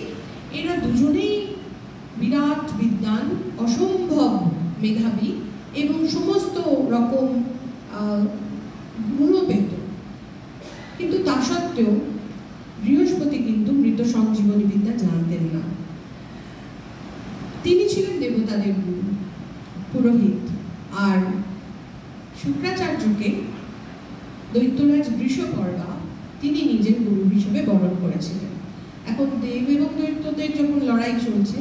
এরা দুজনেই বিরাট বিদ্বান, অসম্ভব মেধাবী এবং সমস্ত রকম গুণ পেত। কিন্তু তা সত্ত্বেও বৃহস্পতি কিন্তু মৃত সঞ্জীবনী বিদ্যা জানতেন না। তিনি ছিলেন দেবতাদের গুরু, পুরোহিত। আর শুক্রাচার্যকে দৈত্যরাজ বৃষপর্বা তিনি নিজের গুরু হিসেবে বরণ করেছিলেন। এখন দেব এবং দৈত্যদের যখন লড়াই চলছে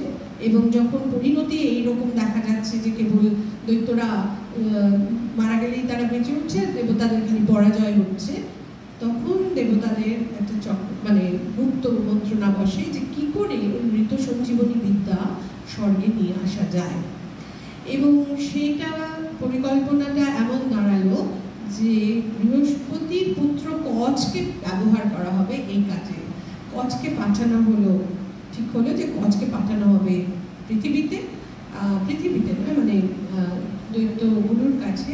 এবং যখন পরিণতি এইরকম দেখা যাচ্ছে যে কেবল দৈত্যরা মারা গেলেই তারা বেঁচে উঠছে, দেবতাদের খালি পরাজয় হচ্ছে, তখন দেবতাদের একটা মানে গুপ্ত মন্ত্রণা বসে যে কি করে ওই মৃত সঞ্জীবনী বিদ্যা স্বর্গে নিয়ে আসা যায়। এবং সেইটা পরিকল্পনাটা এমন দাঁড়ালো যে বৃহস্পতির পুত্র কচকে ব্যবহার করা হবে এই কাজে। কচকে পাঠানো হলো, ঠিক হলো যে কচকে পাঠানো হবে পৃথিবীতে নয়, মানে দৈত্য গুরুর কাছে,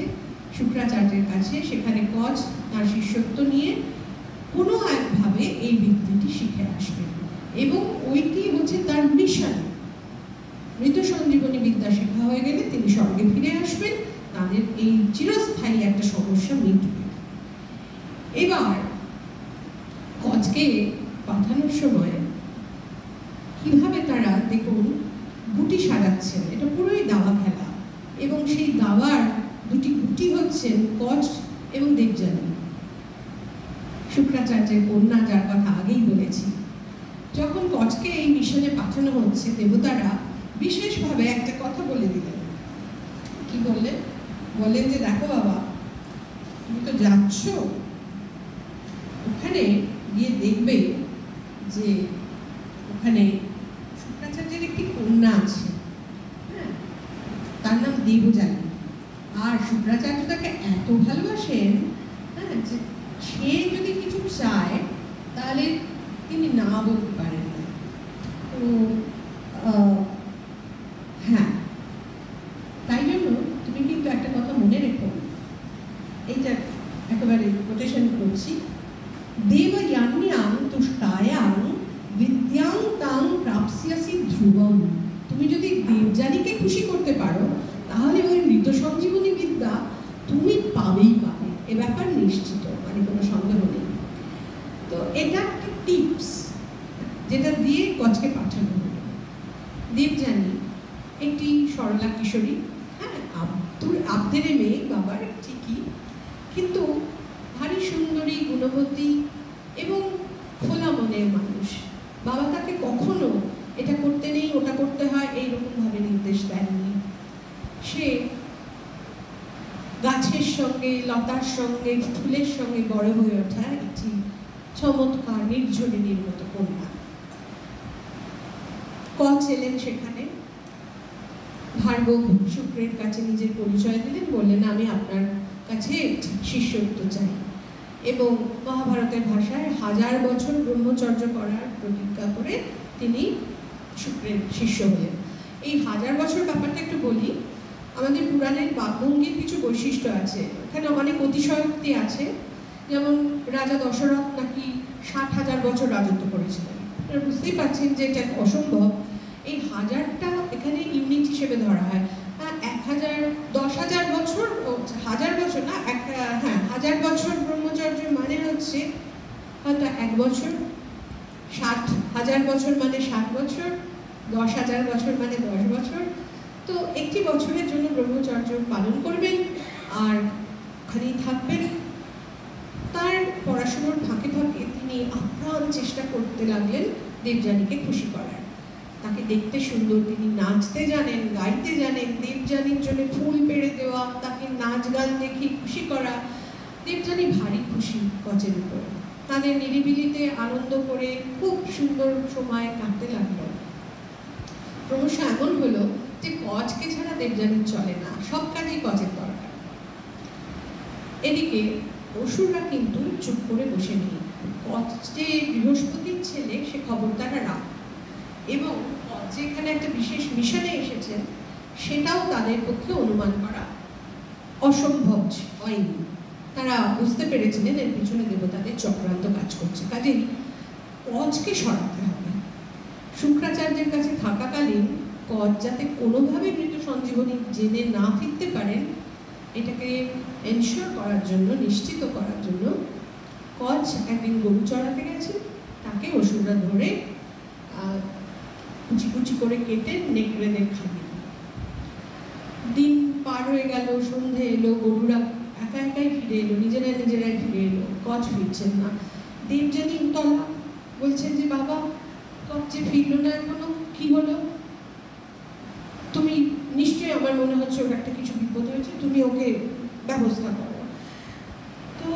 শুক্রাচার্যের কাছে। সেখানে কচ তার শিষ্যত্ব নিয়ে কোনো একভাবে এই বিদ্যাটি শিখে আসবে এবং ওইটি হচ্ছে তার মিশন। মৃত সঞ্জীবনী বিদ্যা শেখা হয়ে গেলে তিনি স্বর্গে ফিরে আসবেন, তাদের এই চিরস্থায়ী একটা সমস্যা মিটবে। এবার কচকে পাঠানোর সময় কিভাবে তারা দেখুন গুটি সাজাচ্ছেন, এটা পুরোই দাবা খেলা। এবং সেই দাবার দুটি গুটি হচ্ছেন কচ এবং দেবযানী, শুক্রাচার্যের কন্যা, যার কথা আগেই বলেছি। যখন কচকে এই মিশনে পাঠানো হচ্ছে, দেবতারা বিশেষভাবে একটা কথা বলে দিলেন। কি বললেন? বললেন যে দেখো বাবা, তুমি তো যাচ্ছ, ওখানে গিয়ে দেখবে যে ওখানে শুক্রাচার্যের একটি কন্যা আছে, হ্যাঁ, তার নাম দেবযানী। আর শুক্রাচার্য তাকে এত ভালোবাসেন, হ্যাঁ, যে সে যদি কিছু চায় তাহলে তিনি না বলতে পারেন না। তো হ্যাঁ, তাই জন্য তুমি কিন্তু একটা কথা মনে রেখো, এইটা একেবারে কোটেশন করছি, দেবযান্যাং তুষ্টায়াং বিদ্যাং তাং প্রাপ্স্যসি ধ্রুবম। তুমি যদি দেবযানীকে খুশি করতে পারো তাহলে ওই মৃত সঞ্জীবনী বিদ্যা তুমি পাবেই পাবে, এ ব্যাপার নিশ্চিত, মানে কোনো সন্দেহ নেই। তো এটা একটা টিপস যেটা দিয়ে কচকে পাঠানো হলো। দেবযানী একটি সরলা কিশোরী, হ্যাঁ, আব্দের মেয়ে বাবার, ঠিকই, কিন্তু ভারী সুন্দরী, গুণবতী এবং খোলা মনের মানুষ। বাবা তাকে কখনো এটা করতে নেই, ওটা করতে হয় এইরকম ভাবে নির্দেশ দেননি। সে গাছের সঙ্গে, লতার সঙ্গে, ফুলের সঙ্গে বড় হয়ে ওঠা একটি চমৎকার নির্ঝরিণীর মতো কন্যা। কচ এলেন সেখানে, ভার্গব শুক্রের কাছে নিজের পরিচয় দিলেন, বললেন আমি আপনার কাছে শিষ্যত্ব চাই, এবং মহাভারতের ভাষায় 1000 বছর ব্রহ্মচর্য করার প্রতিজ্ঞা করে তিনি শুক্রের শিষ্য হলেন। এই 1000 বছর ব্যাপারটা একটু বলি। আমাদের পুরাণের বাকভঙ্গির কিছু বৈশিষ্ট্য আছে, এখানে অনেক অতিশয়োক্তি আছে। যেমন রাজা দশরথ নাকি 60,000 বছর রাজত্ব করেছিলেন। আপনারা বুঝতেই পারছেন যে এটা অসম্ভব। এই 1000টা এখানে ইউনিট হিসেবে ধরা হয়। 1000, 10,000 বছর, 1000 বছর না, 1000 বছর ব্রহ্মচর্য মানে হচ্ছে হয়তো 1 বছর, 60,000 বছর মানে 60 বছর, 10,000 বছর মানে 10 বছর। তো একটি বছরের জন্য ব্রহ্মচর্য পালন করবেন আর ওখানেই থাকবেন। তার পড়াশোনার ফাঁকে ফাঁকে তিনি আপ্রাণ চেষ্টা করতে লাগলেন দেবযানীকে খুশি করার। তাকে দেখতে সুন্দর, তিনি নাচতে জানেন, গাইতে জানেন, দেবযানীর জন্য ফুল পেড়ে দেওয়া, তাকে নাচ গান দেখে খুশি করা। দেবযানী ভারী খুশি কচের উপর। তাদের নিরিবিলিতে আনন্দ করে খুব সুন্দর সময় কাটতে লাগলো। ক্রমশ এমন হলো যে কচকে ছাড়া দেবযানীর চলে না, সব কাজেই কচের দরকার। এদিকে অসুররা কিন্তু চুপ করে বসে নেই। কচ যে বৃহস্পতির ছেলে সে খবর তারা রাখ, এবং যে এখানে একটা বিশেষ মিশনে এসেছেন সেটাও তাদের পক্ষে অনুমান করা অসম্ভব হয়নি। তারা বুঝতে পেরেছিলেন এর পিছনে দেবতাদের চক্রান্ত কাজ করছে, কাজেই কচকে সরাতে হবে। শুক্রাচার্যের কাছে থাকাকালীন কচ যাতে কোনোভাবে মৃত সঞ্জীবনী জেনে না ফিরতে পারেন, এটাকে এনশিওর করার জন্য, নিশ্চিত করার জন্য কচ একদিন গরু চড়াতে গেছে। তাকে অসুররা ধরে কুচি কুচি করে কেটে নেকড়েদের খাবে। দিন পার হয়ে গেল, সন্ধে এলো, গরুরা একা একাই ফিরে এলো, নিজেরাই ফিরে এলো। কচ ফিরছেন না। দেবযানী উতলা, বলছেন যে বাবা কচ যে ফিরলো না এখনো, কি হলো? তুমি নিশ্চয়ই, আমার মনে হচ্ছে ওর একটা কিছু বিপদ হয়েছে, তুমি ওকে ব্যবস্থা করো। তো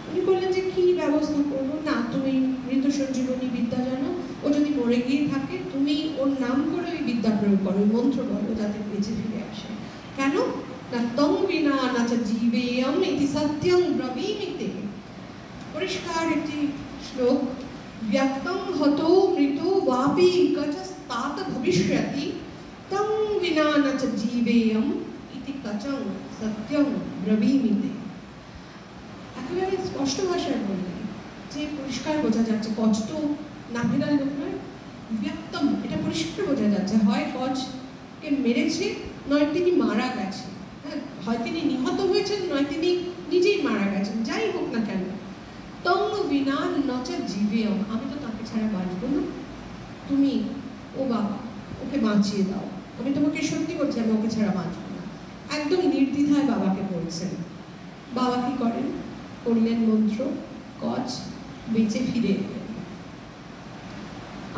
উনি বললেন যে কি ব্যবস্থা করবো? না, তুমি মৃত সঞ্জীবনী বিদ্যা জানো, ও যদি মরে গিয়ে থাকে তুমি ওর নাম করে ওই বিদ্যা প্রয়োগ করো, ওই মন্ত্র বলো যাতে বেঁচে ফিরে আসে। কেন না, তং বিনা না চ জীবেয়ম ইতি সত্যং ব্রবীমিতে। পরিষ্কার একটি শ্লোক, ব্যক্তং হতো মৃত বাপি কচস্তাত ভবিষ্যতি তং বিনা না চ জীবেয়ম ইতি কচং সত্যং ব্রবীমিতে। একেবারে স্পষ্ট ভাষায় বললেন, যে পরিষ্কার বোঝা যাচ্ছে কচ তো না ফেরার লোক নয়। ব্যক্তম, এটা পরিষ্কার বোঝা যাচ্ছে হয় কচকে মেরেছে, নয় তিনি মারা গেছে। হ্যাঁ, হয় তিনি নিহত হয়েছেন, নয় তিনি নিজেই মারা গেছেন। যাই হোক না কেন, তং বিনা নচ জীবেয়ম, আমি তো তাকে ছাড়া বাঁচবো না। তুমি, ও বাবা, ওকে বাঁচিয়ে দাও, আমি তোমাকে সত্যি করছি আমি ওকে ছাড়া বাঁচবো না। একদম নির্দ্বিধায় বাবাকে বলছেন। বাবা কি করেন? করলেন মন্ত্র, কচ বেঁচে ফিরে এলেন।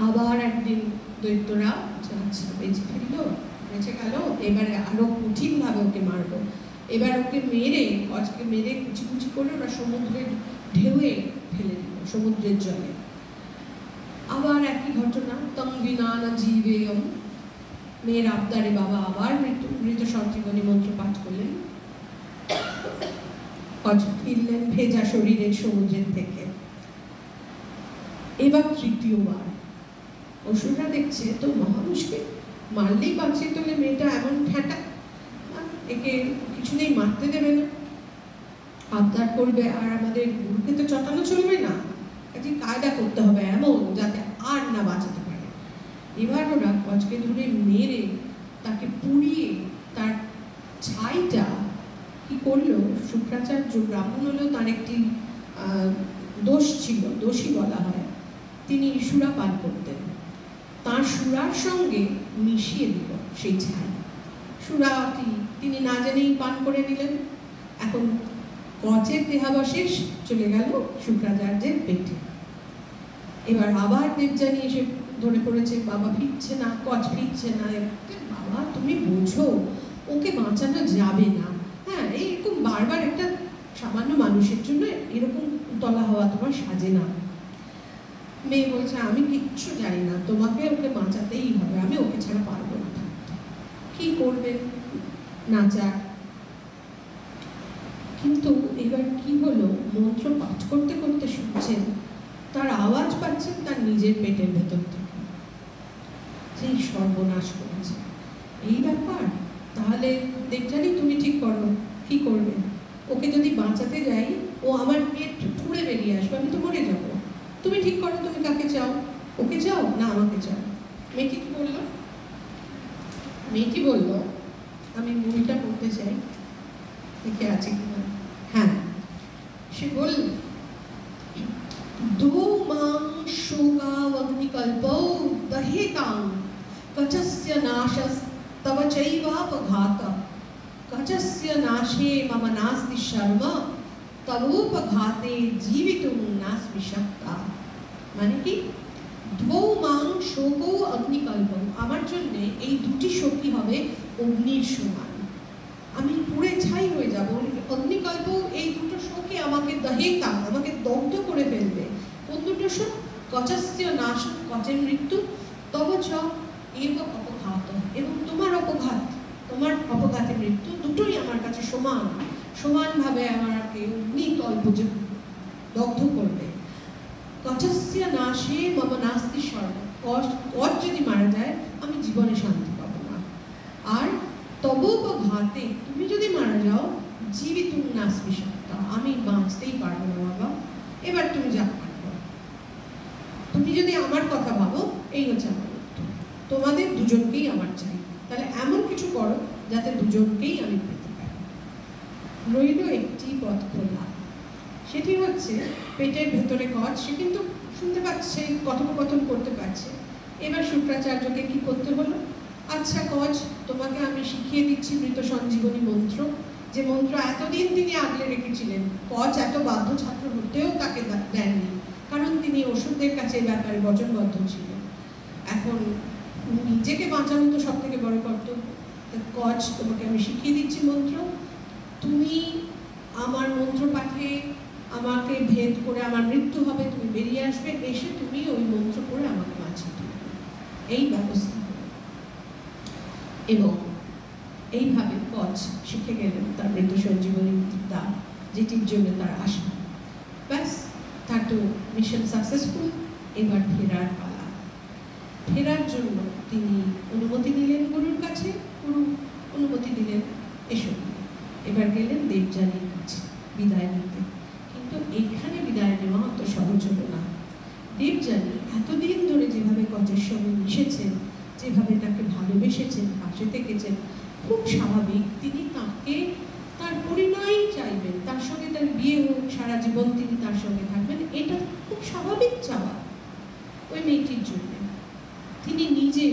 আবার একদিন দৈত্যরা আচ্ছা বেঁচে ফিরলো, বেঁচে গেল, এবারে আরো কঠিন ভাবে ওকে মারবো। এবার ওকে মেরে, কচকে মেরে কুচি কুচি করে ওরা সমুদ্রের ঢেউয়ে ফেলে দিল, সমুদ্রের জলে। আবার একই ঘটনা, তং বিনা না জীবেয়ম, মেয়ের আবদারে বাবা আবার মৃত সঞ্জীবনী মন্ত্র পাঠ করলেন। কচ ফিরলেন ভেজা শরীরের সমুদ্রের থেকে। এবার তৃতীয়বার অসুররা দেখছে তো মহা মুশকিল, মারলেই বাঁচিয়ে তোলে মেয়েটা, এমন ঠেটা, একে কিছুতেই মারতে দেবে না, আবদার করবে, আর আমাদের গুরুকে তো চটানো চলবে না, কাজে কায়দা করতে হবে এমন যাতে আর না বাঁচাতে পারে। এবার ওরা কচকে ধরে মেরে তাকে পুড়িয়ে তার ছাইটা কি করলো, শুক্রাচার্য ব্রাহ্মণ হলেও তার একটি দোষ ছিল, দোষী বলা হয়, তিনি সুরা পান করতেন, তার সুরার সঙ্গে মিশিয়ে দিল সেই ছাই। সুরাটি তিনি না জেনেই পান করে নিলেন। এখন কচের দেহাবশেষ চলে গেল শুক্রাচার্যের পেটে। এবার আবার দেবযানী এসে ধরে পড়েছে, বাবা ফিরছে না, কচ ফিরছে না। বাবা তুমি বোঝো, ওকে বাঁচানো যাবে না। হ্যাঁ, এইরকম বারবার একটা সামান্য মানুষের জন্য এরকম তলা হওয়া তোমার সাজে না। মেয়ে বলছে আমি কিচ্ছু জানি না, তোমাকে ওকে বাঁচাতেই হবে, আমি ওকে ছাড়া পারবো না। কি করবেন নাচার। কিন্তু এবার কি হলো, মন্ত্র পাঠ করতে করতে শুনছেন তার আওয়াজ পাচ্ছেন তার নিজের পেটের ভেতর থেকে, সেই সর্বনাশ করেছে। এই ব্যাপার, তাহলে দেখলেনি তুমি ঠিক করো কি করবে। ওকে যদি বাঁচাতে যাই ও আমার পেট পুড়ে বেরিয়ে আসবে, আমি তো মরে যাবো। তুমি ঠিক করো তুমি কাকে চাও, ওকে চাও না আমাকে চাও। মেয়েটি কি বললো, মেয়েটি বলল, আমি মুভিটা পড়তে চাই, দেখে আছে কিনা, হ্যাঁ, সে বলল, দো মাং শোকাবগ্নিকল্পৌ দহেতাং কচস্য নাশস তব চৈবাপঘাত কচস্য নাশে মম নাস্তি শর্ম তবোপঘাতে জীবিতুম নাস্মি শক্তা। মানে কি, দ্বৌ মাং শোকৌ অগ্নিকল্পৌ, আমার জন্য এই দুটি শোকই হবে অগ্নির সমান, আমি পুড়ে ছাই হয়ে যাব। অগ্নিকল্প এই দুটো শোকে আমাকে দহেতাং, আমাকে দগ্ধ করে ফেলবে। কোন দুটো শোক, কচস্য নাশ, কচের মৃত্যু, তব চ এব অপঘাত, এবং তোমার অপঘাত, তোমার অপঘাতের মৃত্যু, দুটোই আমার কাছে সমান, সমানভাবে আমাকে অগ্নিকল্প দগ্ধ করবে। কচস্য নাশে মম নাস্তি শর্ম, কচ যদি মারা যায় আমি জীবনে শান্তি পাবো না। আর তবোপঘাতে, তুমি যদি মারা যাও, জীবিতুম নাস্মি শক্তা, আমি বাঁচতেই পারবো না বাবা, এবার তুমি যা পারবো। তুমি যদি আমার কথা ভাবো, এই হচ্ছে আমার উত্তর, তোমাদের দুজনকেই আমার চাই, তাহলে এমন কিছু করো যাতে দুজনকেই আমি পেতে পারি। রইল একটি পথ খোলা, সেটি হচ্ছে পেটের ভেতরে কচ, সে কিন্তু শুনতে পাচ্ছে, কথোপকথন করতে পারছে। এবার শুক্রাচার্যকে কি করতে হলো, আচ্ছা কচ, তোমাকে আমি শিখিয়ে দিচ্ছি মৃত সঞ্জীবনী মন্ত্র, যে মন্ত্র এতদিন তিনি আগলে রেখেছিলেন। কচ এত বাধ্য ছাত্র হতেও তাকে দেননি, কারণ তিনি ওষুধের কাছে এই ব্যাপারে বচনবদ্ধ ছিলেন। এখন নিজেকে বাঁচানো তো সব থেকে বড় কর্তব্য। কচ, তোমাকে আমি শিখিয়ে দিচ্ছি মন্ত্র, তুমি আমার মন্ত্র পাঠে আমাকে ভেদ করে আমার মৃত্যু হবে, তুমি বেরিয়ে আসবে, এসে তুমি ওই মন্ত্র করে আমাকে বাঁচিয়ে দেবে, এই ব্যবস্থা। এবং এইভাবে কচ শিখে গেলেন তার মৃত সঞ্জীবনী বিদ্যা, যেটির জন্য তার আশা। ব্যাস, তার তো মিশন সাকসেসফুল। এবার ফেরার পালা। ফেরার জন্য তিনি অনুমতি নিলেন গুরুর কাছে, গুরু অনুমতি দিলেন, এসো। এবার গেলেন দেবযানীর কাছে বিদায় নিতে। কিন্তু এইখানে বিদায় নেওয়া অত সহজ হলো না। দেবযানী এতদিন ধরে যেভাবে কচের সঙ্গে মিশেছেন, যেভাবে তাকে ভালোবেসেছেন, পাশে থেকেছেন, খুব স্বাভাবিক তিনি তাকে তার পরিণয় চাইবেন, তার সঙ্গে তার বিয়ে হোক, সারা জীবন তিনি তার সঙ্গে থাকবেন, এটা খুব স্বাভাবিক চাওয়া ওই মেয়েটির জন্য। তিনি নিজে,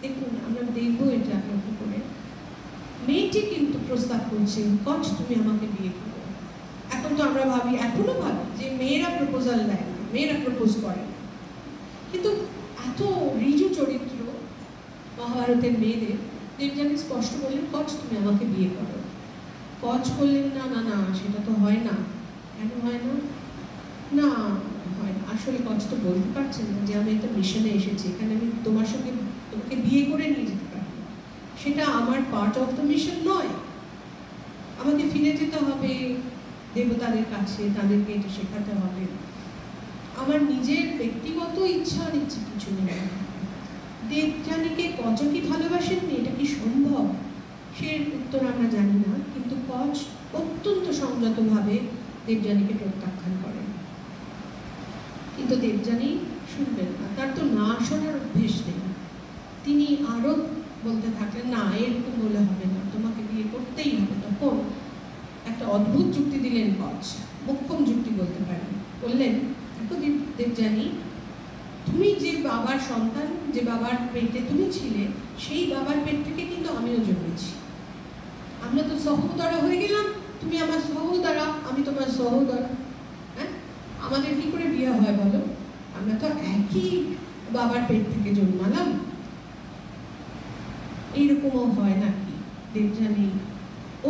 দেখুন আমরা দেখবো এটা লক্ষ্য করে, মেয়েটি কিন্তু প্রস্তাব করছে, কচ তুমি আমাকে বিয়ে করো। এখন তো আমরা ভাবি, এখনো ভাবি যে মেয়েরা প্রপোজাল দেয় না, মেয়েরা প্রপোজ করে না, কিন্তু এত ঋজু চরিত্র মহাভারতের মেয়েদের। দেবযানী স্পষ্ট বললেন, কচ তুমি আমাকে বিয়ে করো। কচ বললেন, না না না, সেটা তো হয় না। কেন হয় না? না হয় না, আসলে কচ তো বলতে পারছেন না যে আমি একটা মিশনে এসেছি, এখানে আমি তোমার সঙ্গে তোমাকে বিয়ে করে নিয়ে যেতে পারি, সেটা আমার পার্ট অফ দ্য মিশন নয়। আমাকে ফিরে যেতে হবে দেবতাদের কাছে, তাদেরকে এটা শেখাতে হবে, আমার নিজের ব্যক্তিগত ইচ্ছা নিচ্ছে কিছু নেই। দেবযানীকে কচ কি ভালোবাসেননি, এটা কি সম্ভব? সে উত্তর আমরা জানি না, কিন্তু কচ অত্যন্ত সংযতভাবে দেবযানীকে প্রত্যাখ্যান করেন। কিন্তু দেবযানী শুনবেন না, তার তো না শোনার অভ্যেস নেই। তিনি আরো বলতে থাকলেন, না এরকম বলে হবে না, তোমাকে বিয়ে করতেই হবে। তখন একটা অদ্ভুত যুক্তি দিলেন কচ, মোক্ষম যুক্তি বলতে পারেন। বললেন, দেখো দেবযানী, তুমি যে বাবার সন্তান, যে বাবার পেটে তুমি ছিলে, সেই বাবার পেট থেকে কিন্তু আমিও জন্মেছি। আমরা তো সহোদরা হয়ে গেলাম, তুমি আমার সহোদরা, আমি তোমার সহোদরা। হ্যাঁ, আমাদের কি করে বিয়ে হয় বলো? আমরা তো একই বাবার পেট থেকে জন্মালাম। এইরকমও হয় নাকি? দেবযানী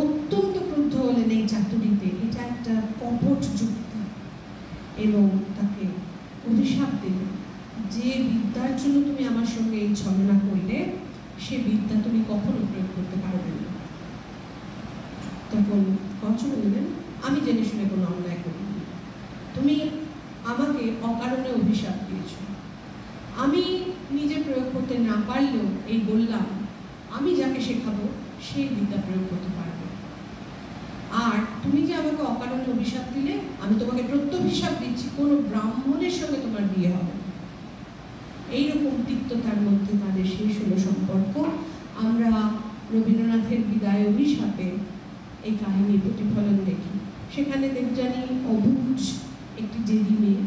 অত্যন্ত ক্রুদ্ধ হলেন এই চাতুরিতে, এটা একটা কপট যুক্তি, এবং তাকে অভিশাপ দিলেন, যে বিদ্যার জন্য তুমি আমার সঙ্গে এই ছলনা করলে, সে বিদ্যা তুমি কখনো প্রয়োগ করতে পারবে না। তখন কচ বললেন, আমি জেনে শুনে কোনো অন্যায় করিনি, তুমি আমাকে অকারণে অভিশাপ দিয়েছ, আমি নিজে প্রয়োগ করতে না পারলেও এই বললাম আমি যাকে শেখাবো সেই বিদ্যা প্রয়োগ করতে পারবে। আর তুমি যে আমাকে অকারণে অভিশাপ দিলে, আমি তোমাকে প্রত্যভিশাপ দিচ্ছি, কোনো ব্রাহ্মণের সঙ্গে তোমার বিয়ে হবে। এইরকম তিক্ততার মধ্যে তাদের শেষ হলো সম্পর্ক। আমরা রবীন্দ্রনাথের বিদায় অভিশাপে এই কাহিনীর প্রতিফলন দেখি। সেখানে দেবযানী অবুঝ একটি জেদি মেয়ে,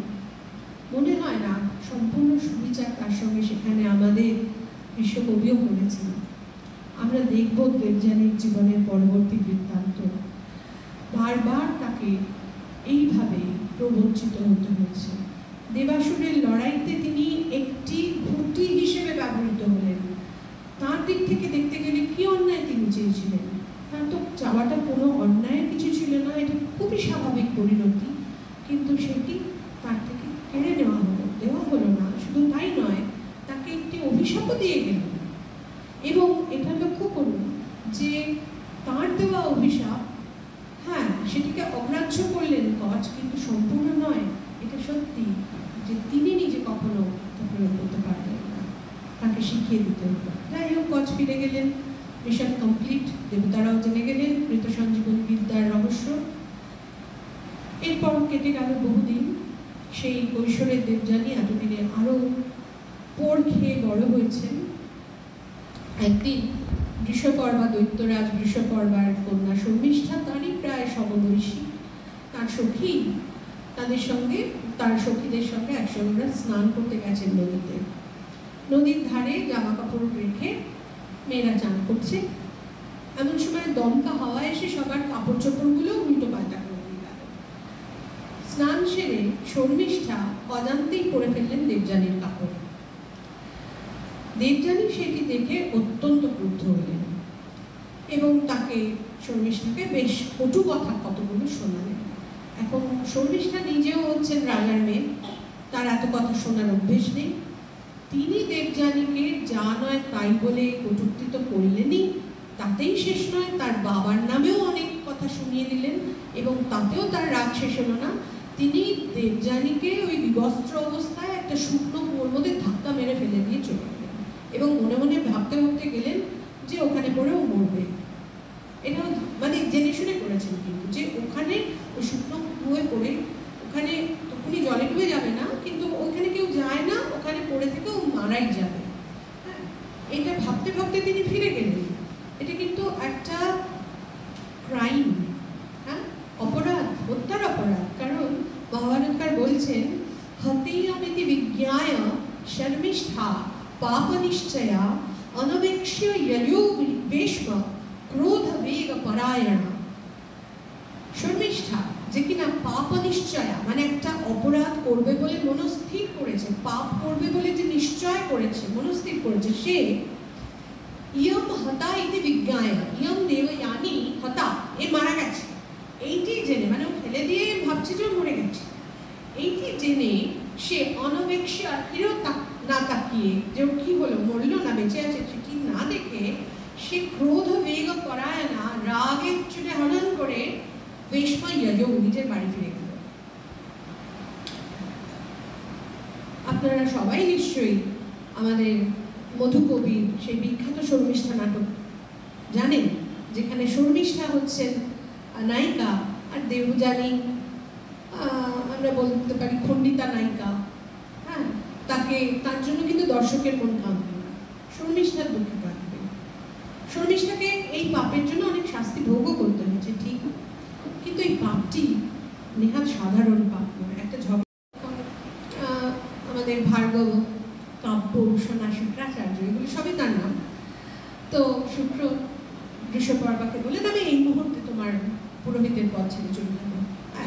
মনে হয় না সম্পূর্ণ সুবিচার তার সঙ্গে সেখানে আমাদের বিশ্বকবিও করেছেন। আমরা দেখব দেবযানীর জীবনের পরবর্তী বৃত্তান্ত, বারবার তাকে এইভাবে প্রবঞ্চিত হতে হয়েছে। দেবাসুরের লড়াইতে তিনি একটি ঘুঁটি হিসেবে ব্যবহৃত হলেন। তার দিক থেকে দেখতে গেলে কি অন্যায় তিনি চেয়েছিলেন? তার তো চাওয়াটা কোনো অন্যায় কিছু ছিল না, এটা খুবই স্বাভাবিক পরিণতি, কিন্তু সেটি তার থেকে কেড়ে দেওয়া হলো না। শুধু তাই নয়, তাকে একটি অভিশাপও দিয়ে গেলেন। এবং এটা লক্ষ্য করুন যে তার দেওয়া অভিশাপ, হ্যাঁ সেটিকে অগ্রাহ্য করলেন কচ, কিন্তু সম্পূর্ণ নয়। এটা সত্যি যে তিনি নিজে কখনো প্রয়োগ করতে পারলেন না, তাকে শিখিয়ে দিতে হতো। যাই হোক, কচ ফিরে গেলেন, মিশন কমপ্লিট, দেবতারাও জেনে গেলেন মৃত সঞ্জীবন বিদ্যার রহস্য। এরপর কেটে গেল বহুদিন। সেই কৈশোরের দেবযানী এতদিনে আরো পোড় খেয়ে বড় হয়েছেন। একদিন বৃষপর্বা, দৈত্যরাজ বৃষপর্বার কন্যা শর্মিষ্ঠা, তারই প্রায় সমবয়সী, তার সখী, তার সখীদের সঙ্গে একসঙ্গে স্নান করতে গেছেন নদীতে। নদীর ধারে জামা কাপড় রেখে মেয়েরা চান করছে। এমন সময় দমকা হাওয়া এসে সবার কাপড় চোপড়গুলো উল্টো পাল্টা করে দিয়ে গেল। স্নান সেরে শর্মিষ্ঠা অজান্তেই পরে ফেললেন দেবযানীর কাপড়। দেবযানী সেটি দেখে অত্যন্ত ক্রুদ্ধ হলেন এবং শর্মিষ্ঠাকে বেশ কটু কথা কতগুলো শোনালেন। এখন শর্মিষ্ঠা নিজেও হচ্ছেন রাজার মেয়ে, তার এত কথা শোনার অভ্যেস নেই। তিনি দেবযানীকে যা নয় তাই বলে কটূক্তি তো করলেনই, তাতেই শেষ নয়, তার বাবার নামেও অনেক কথা শুনিয়ে দিলেন এবং তাতেও তার রাগ শেষ হলো না। তিনি দেবযানীকে ওই বিবস্ত্র অবস্থায় একটা শুকনো কুয়োর মধ্যে ধাক্কা মেরে ফেলে দিয়ে চলে গেলেন এবং মনে মনে ভাবতে ভাবতে গেলেন যে ওখানে পড়েও মরবে। এটা মানে জেনে শুনে করেছেন, কিন্তু যে ওখানে ওই শুকনো কুয়োয় পড়ে ওখানে তখনই জলে ডুবে যাবে না, কিন্তু ওখানে কেউ যায় না, ওখানে পড়ে থেকেও মারাই যাবে। হ্যাঁ, এটা ভাবতে ভাবতে তিনি ফিরে গেলেন। এটা কিন্তু একটা ক্রাইম, হ্যাঁ, অপরাধ, হত্যার অপরাধ। কারণ মহাভারতকার বলছেন, হতেয়ামিতি বিজ্ঞায় শর্মিষ্ঠা পাপ নিশ্চয়া অনবেক্ষ্য যয়ো বেশ্ম ক্রোধ বেগ পরায়ণা। শর্মিষ্ঠা যে কিনা পাপ নিশ্চয়া, মানে একটা অপরাধ করবে বলে মনস্থির করেছে, পাপ করবে বলে যে নিশ্চয় করেছে, মনস্থির করেছে, সে ইয়ম হতা ইতি বিজ্ঞায়, ইয়ম দেবয়ানী হতা, এ মারা গেছে এইটি জেনে, মানে ও ফেলে দিয়ে ভাবছে যে মরে গেছে, এইটি জেনে সে অনবেক্ষ ফিরেও না তাকিয়ে যে ওর কি হলো, মরলো না বেঁচে আছে সেটি না দেখে সে ক্রোধ বেগ করায় না, রাগে চুটে হনন করে বেশমা যয়ো নিজের বাড়ি ফিরে গেল। আপনারা সবাই নিশ্চয়ই আমাদের মধুকবির সেই বিখ্যাত শর্মিষ্ঠা নাটক জানেন, যেখানে শর্মিষ্ঠা হচ্ছেন নায়িকা আর দেবযানী আমরা বলতে পারি খণ্ডিতা নায়িকা। হ্যাঁ, তার জন্য কিন্তু দর্শকের মন কাঁদবে না, শর্মিষ্ঠার দুঃখে কাঁদবে। শর্মিষ্ঠাকে এই পাপের জন্য অনেক শাস্তি ভোগও করতে হয়েছে, ঠিক, কিন্তু এই পাপটি নেহাত সাধারণ পাপ নয়। একটা ঝগড়া আমাদের ভার্গব কাব্য রূষণা শুক্রাচার্য, এগুলো সবই তার নাম। তো শুক্র বৃষপর্বাকে বলে, তবে এই মুহূর্তে তোমার পুরোহিতের পদ ছেড়ে চলে যাবে।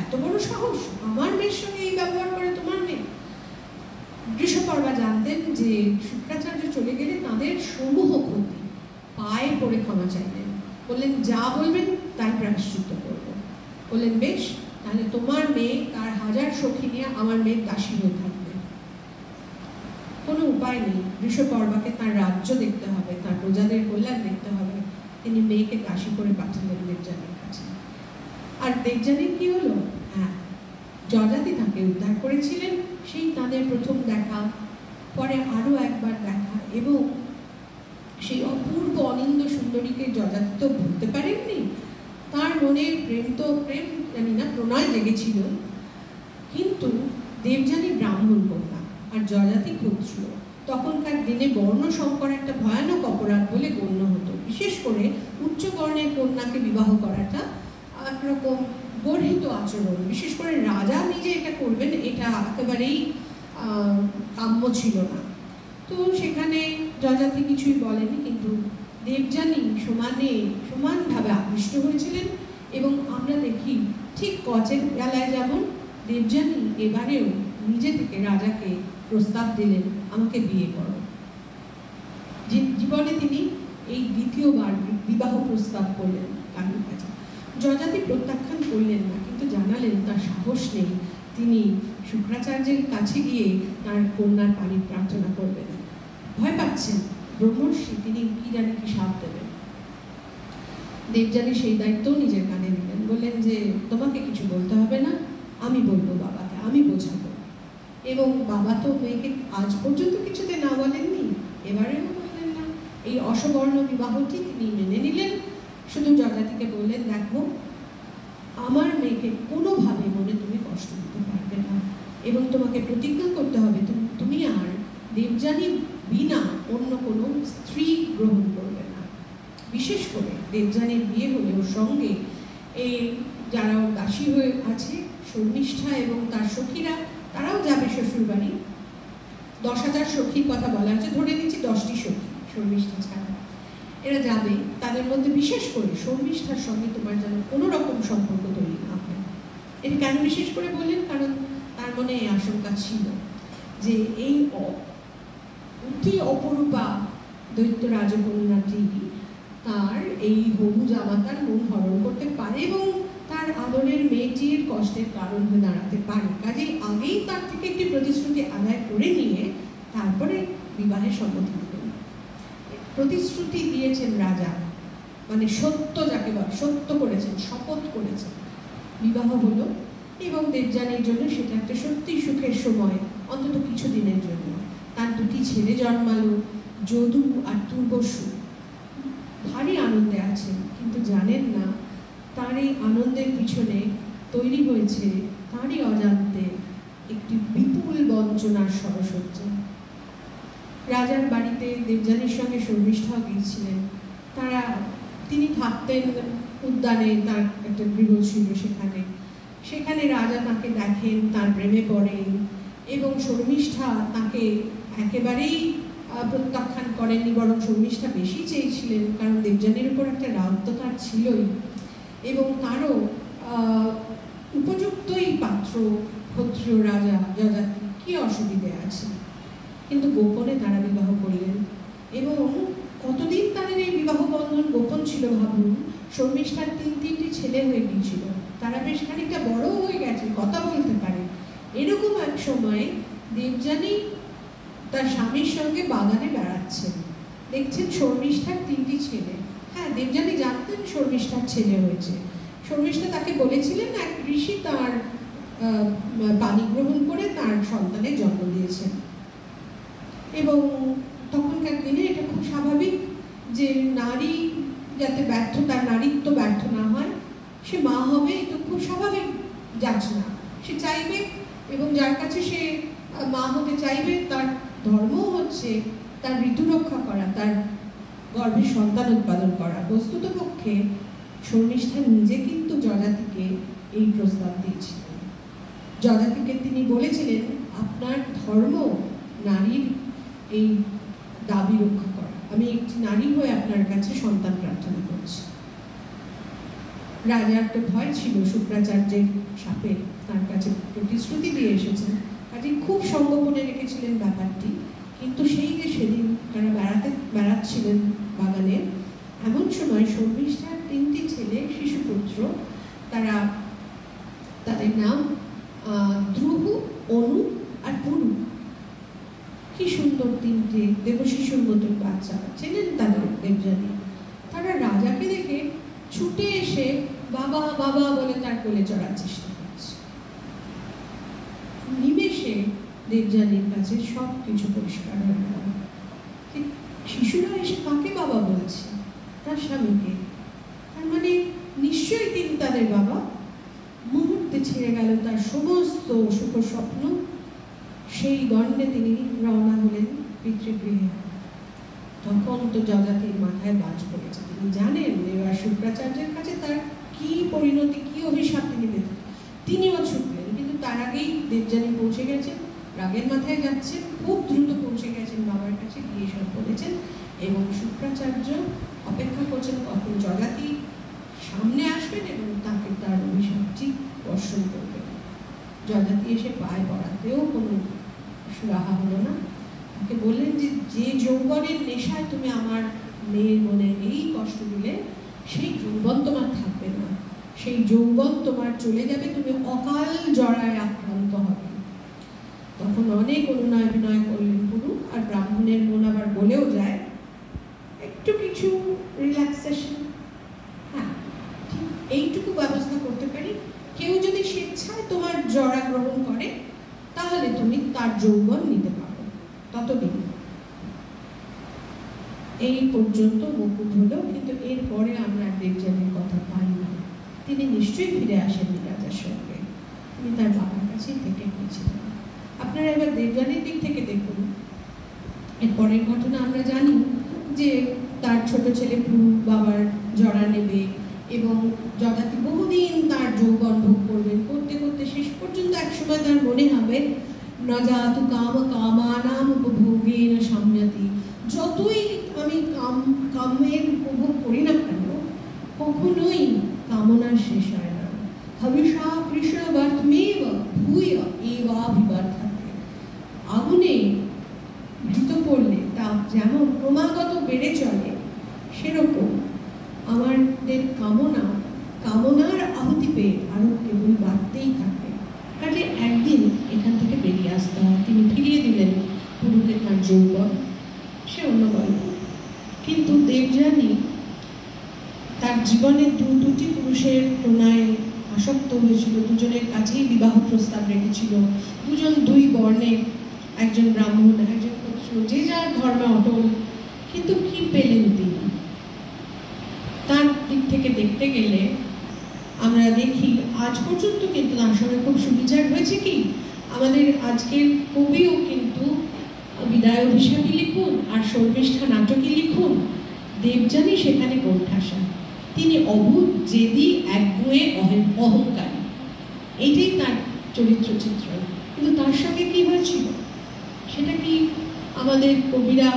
এত বড় সাহস, আমার মেয়ের সঙ্গে এই ব্যবহার করে তোমার মেয়ে? বৃষপর্বা জানতেন যে শুক্রাচার্য চলে গেলে তাদের সমূহ ক্ষতি, পায়ে পড়ে ক্ষমা চাইলেন, বললেন যা বলবেন তার প্রায়শ্চিত্ত করবো। বললেন বেশ, তাহলে তোমার মেয়ে তার 1000 সখী নিয়ে আমার মেয়ের দাসী হয়ে থাকবে। কোনো উপায় নেই, বৃষপর্বাকে তার রাজ্য দেখতে হবে, তার প্রজাদের কল্যাণ দেখতে হবে। তিনি মেয়েকে দাসী করে পাঠালেন দেবযানীর কাছে। আর দেবযানীর কি হলো? হ্যাঁ, যযাতি তাকে উদ্ধার করেছিলেন, সেই তাদের প্রথম দেখা, পরে আরো একবার দেখা, এবং সেই অপূর্ব অনিন্দ সুন্দরীকে যযাতি তো ভুলতে পারেননি। তার মনে প্রেম জানি না, প্রণয় জেগেছিল। কিন্তু দেবযানী ব্রাহ্মণ কন্যা আর যযাতি ক্ষত্রিয়। তখনকার দিনে বর্ণ সংকর একটা ভয়ানক অপরাধ বলে গণ্য হতো। বিশেষ করে উচ্চ বর্ণের কন্যাকে বিবাহ করাটা একরকম গর্হিত আচরণ। বিশেষ করে রাজা নিজে এটা করবেন, এটা একেবারেই কাম্য ছিল না। তো সেখানে যযাতি কিছুই বলেনি, কিন্তু দেবযানী সমানভাবে আকৃষ্ট হয়েছিলেন। এবং আমরা দেখি ঠিক কচের বেলায় যেমন দেবযানী এবারেও নিজে থেকে রাজাকে প্রস্তাব দিলেন, আমাকে বিয়ে করো। জীবনে তিনি এই দ্বিতীয়বার বিবাহ প্রস্তাব করলেন কারোর কাছে। যযাতি প্রত্যাখ্যান করলেন না, কিন্তু জানালেন তার সাহস নেই, তিনি শুক্রাচার্যের কাছে গিয়ে তার কন্যার পানি প্রার্থনা করবেন। ভয় পাচ্ছেন, ব্রহ্মর্ষি, তিনি কি জানি কি সাপ দেবেন। দেবযানী সেই দায়িত্বও নিজের কাঁধে নিলেন, বললেন যে তোমাকে কিছু বলতে হবে না, আমি বলবো বাবাকে, আমি বোঝাবো। এবং বাবা তো মেয়েকে আজ পর্যন্ত কিছুতে না বলেননি, এবারেও বললেন না। এই অসবর্ণ বিবাহটি তিনি মেনে নিলেন। শুধু যযাতিকে বললেন, দেখো, আমার মেয়েকে কোনোভাবে মনে তুমি কষ্ট দিতে পারবে না, এবং তোমাকে প্রতিজ্ঞা করতে হবে তুমি আর দেবযানী বিনা অন্য কোনো স্ত্রী গ্রহণ করবে না। বিশেষ করে দেবযানীর বিয়ে হলে ওর সঙ্গে এই যারা ওর দাসী হয়ে আছে, শর্মিষ্ঠা এবং তার সখীরা, তারাও যাবে শ্বশুর বাড়ি। 10,000 সখীর কথা বলা হচ্ছে, ধরে নিচ্ছি 10টি সখী শর্মিষ্ঠা ছাড়া, এরা যাবে। তাদের মধ্যে বিশেষ করে শর্মিষ্ঠার সঙ্গে তোমার যেন কোনো রকম সম্পর্ক তৈরি না হয়। এটা কেন বিশেষ করে বললেন? কারণ তার মনে এই আশঙ্কা ছিল যে এই অতি অপরূপা দৈত্য রাজকন্যাটি তার এই হবু জামাতার মন হরণ করতে পারে এবং তার আদরের মেয়েটির কষ্টের কারণ হয়ে দাঁড়াতে পারে। কাজেই আগেই তার থেকে একটি প্রতিশ্রুতি আদায় করে নিয়ে তারপরে বিবাহের সম্মতি দিলেন। প্রতিশ্রুতি দিয়েছেন রাজা, মানে সত্য যাকে বলে, সত্য করেছেন, শপথ করেছেন। বিবাহ হলো এবং দেবযানীর জন্য সেটা একটা সত্যি সুখের সময়, অন্তত কিছুদিনের জন্য। তার 2টি ছেলে জন্মালো, যদু আর তুর্বসু। ভারী আনন্দে আছেন, কিন্তু জানেন না তার এই আনন্দের পিছনে তৈরি হয়েছে তারই অজান্তে একটি বিপুল বঞ্চনার সরসজ্জা। রাজার বাড়িতে দেবযানীর সঙ্গে শর্মিষ্ঠাও গিয়েছিলেন। তিনি থাকতেন উদ্যানে, তার একটা গৃহ ছিল সেখানে রাজা তাকে দেখেন, তার প্রেমে পড়েন, এবং শর্মিষ্ঠা তাকে একেবারেই প্রত্যাখ্যান করেননি, বরং শর্মিষ্ঠা বেশি চেয়েছিলেন, কারণ দেবযানীর উপর একটা রাগ তো তার ছিলই, এবং তারও উপযুক্তই পাত্র ক্ষত্রিয় রাজা যযাতি, কি অসুবিধে আছে। কিন্তু গোপনে তারা বিবাহ করলেন, এবং কতদিন তাদের এই বিবাহ বন্ধন গোপন ছিল ভাবুন। শর্মিষ্ঠার 3টি ছেলে হয়ে গিয়েছিল, তারা বেশ খানিকটা বড় হয়ে গেছে, কথা বলতে পারে। এরকম এক সময় দেবযানী তার স্বামীর সঙ্গে বাগানে বেড়াচ্ছেন, দেখছেন শর্মিষ্ঠার 3টি ছেলে। হ্যাঁ, দেবযানী জানতেন শর্মিষ্ঠার ছেলে হয়েছে। শর্মিষ্ঠা তাকে বলেছিলেন এক ঋষি তার পানি গ্রহণ করে তার সন্তানের জন্ম দিয়েছেন, এবং তখনকার দিনে এটা খুব স্বাভাবিক যে নারী যাতে তার নারীত্ব ব্যর্থ না হয়, সে মা হবে, এটা খুব স্বাভাবিক যাচনা। সে চাইবে, এবং যার কাছে সে মা হতে চাইবে তার ধর্মও হচ্ছে তার ঋতু রক্ষা করা, তার গর্ভে সন্তান উৎপাদন করা। বস্তুতপক্ষে শর্মিষ্ঠা নিজে কিন্তু যযাতিকে এই প্রস্তাব দিয়েছিলেন। যযাতিকে তিনি বলেছিলেন, আপনার ধর্ম নারীর এই দাবি রক্ষা করা, আমি একটি নারী হয়ে আপনার কাছে সন্তান প্রার্থনা করছি। রাজার তো ভয় ছিল শুক্রাচার্যের সাপে, তার কাছে প্রতিশ্রুতি দিয়ে এসেছেন, কাজে খুব সংগোপনে রেখেছিলেন ব্যাপারটি। কিন্তু সেই যে সেদিন তারা বেড়াচ্ছিলেন বাগানে, এমন সময় শর্মিষ্ঠার 3টি ছেলে শিশুপুত্র, তাদের নাম ধ্রুব, অনু আর পুরু। কি সুন্দর সুন্দর তিনটে দেবশিশুর মতো বাচ্চা, চেনেন তাদের দেবযানী, তারা রাজাকে দেখে ছুটে এসে বাবা বাবা বলে তার কোলে চড়ার চেষ্টা করছে। নিমেষে দেবযানীর কাছে সব কিছু পরিষ্কার হয়ে গেল। শিশুরা এসে কাকে বাবা বলছে? তার স্বামীকে। তার মানে নিশ্চয়ই তিনি তাদের বাবা। মুহূর্তে ছেড়ে গেল তার সমস্ত সুখ স্বপ্ন। সেই দণ্ডে তিনি রওনা হলেন পিতৃগৃহে। তখন তো যযাতির মাথায় বাজ পড়েছে। তিনি জানেন এবার শুক্রাচার্যের কাছে তার কি পরিণতি, কি অভিশাপ তিনি পেতেন। তিনিও ছুটলেন, কিন্তু তার আগেই দেবযানী পৌঁছে গেছেন, রাগের মাথায় যাচ্ছেন, খুব দ্রুত পৌঁছে গেছেন বাবার কাছে, গিয়ে সব বলেছেন। এবং শুক্রাচার্য অপেক্ষা করছেন কখন যযাতি সামনে আসবেন এবং তাকে তার অভিশাপটি বর্ষণ করবেন। যযাতি এসে পায়ে পড়াতেও কোনো সুরাহা হলো না। তাকে বললেন যে যে যৌবনের নেশায় তুমি আমার মেয়ের মনে এই কষ্ট দিলে, সেই যৌবন তোমার থাকবে না, সেই যৌবন তোমার চলে যাবে, তুমি অকাল জরায় আক্রান্ত হবে। তখন অনেক অনুনয় বিনয় করলেন পুরু। আর ব্রাহ্মণের মন আবার বলেও যায় একটু কিছু রিল্যাক্সেশন, হ্যাঁ ঠিক এইটুকু ব্যবস্থা করতে পারি, কেউ যদি স্বেচ্ছায় তোমার জরা গ্রহণ করে তাহলে তুমি তার যৌবন নিতে পারো, ততদিন। এই পর্যন্ত মুকুট হলো, কিন্তু এরপরে আমরা দেবযানীর কথা পাই না। তিনি নিশ্চয়ই ফিরে আসেননি রাজার সঙ্গে, তিনি তার বাবার কাছেই থেকে গিয়েছিলেন। আপনারা এবার দেবযানীর দিক থেকে দেখুন। এরপরের ঘটনা আমরা জানি যে তার ছোট ছেলে পুরু বাবার জরা নেবে এবং যযাতি বহুদিন তার যৌবন ভোগ করবেন। করতে করতে শেষ পর্যন্ত একসময় তার মনে হবে না জাতু কাম কামানাম উপভোগেন সাম্যতি, যতই আমি কামের উপভোগ করি না কেন, কখনোই কামনার শেষ হয় না। হবিষা কৃষ্ণবর্তমেব ভূয় এবাভিবর্ধতে। আগুনে ভীত পড়লে তাপ যেমন ক্রমাগত বেড়ে চলে, সেরকম আমাদের কামনার আহুতি পেয়ে আরো কেবল বাড়তেই থাকে। কাজে একদিন এখান থেকে বেরিয়ে আসতে হয়। তিনি ফিরিয়ে দিলেন পুরুকে তার যৌবন, সে অন্য গল্প। কিন্তু দেবযানী তার জীবনে দুটি পুরুষের প্রণয়ে আসক্ত হয়েছিল, দুজনের কাছেই বিবাহ প্রস্তাব রেখেছিল, দুজন দুই বর্ণের, একজন ব্রাহ্মণ একজন ক্ষত্র, যে যার ধর্মে অটল। কিন্তু কি পেলেন তিনি? তার দিক থেকে দেখতে গেলে আমরা দেখি আজ পর্যন্ত কিন্তু তার সঙ্গে খুব সুবিচার হয়েছে। কি আমাদের আজকের কবিও কিন্তু বিদায় অভিশাপী লিখুন আর শর্মিষ্ঠা নাটকই লিখুন, দেবযানী সেখানে কোণঠাসা। তিনি অভূত জেদি, একগুঁয়ে অহংকারী, এইটাই তার চরিত্র চিত্র। কিন্তু তার সঙ্গে কি হয়েছিল সেটা কি আমাদের কবিরা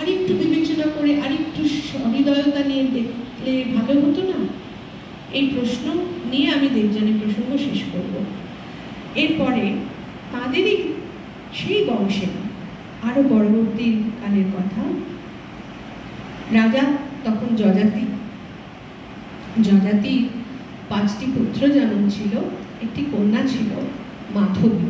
আরেকটু বিবেচনা করে আরেকটু সহৃদয়তা নিয়ে দেখলে ভালো হতো না? এই প্রশ্ন নিয়ে আমি দেবযানী প্রসঙ্গ শেষ করব। এরপরে তাদেরই সেই বংশে আরো পরবর্তী কালের কথা। রাজা তখন যযাতির 5টি পুত্র জন্ম ছিল, একটি কন্যা ছিল মাধবী।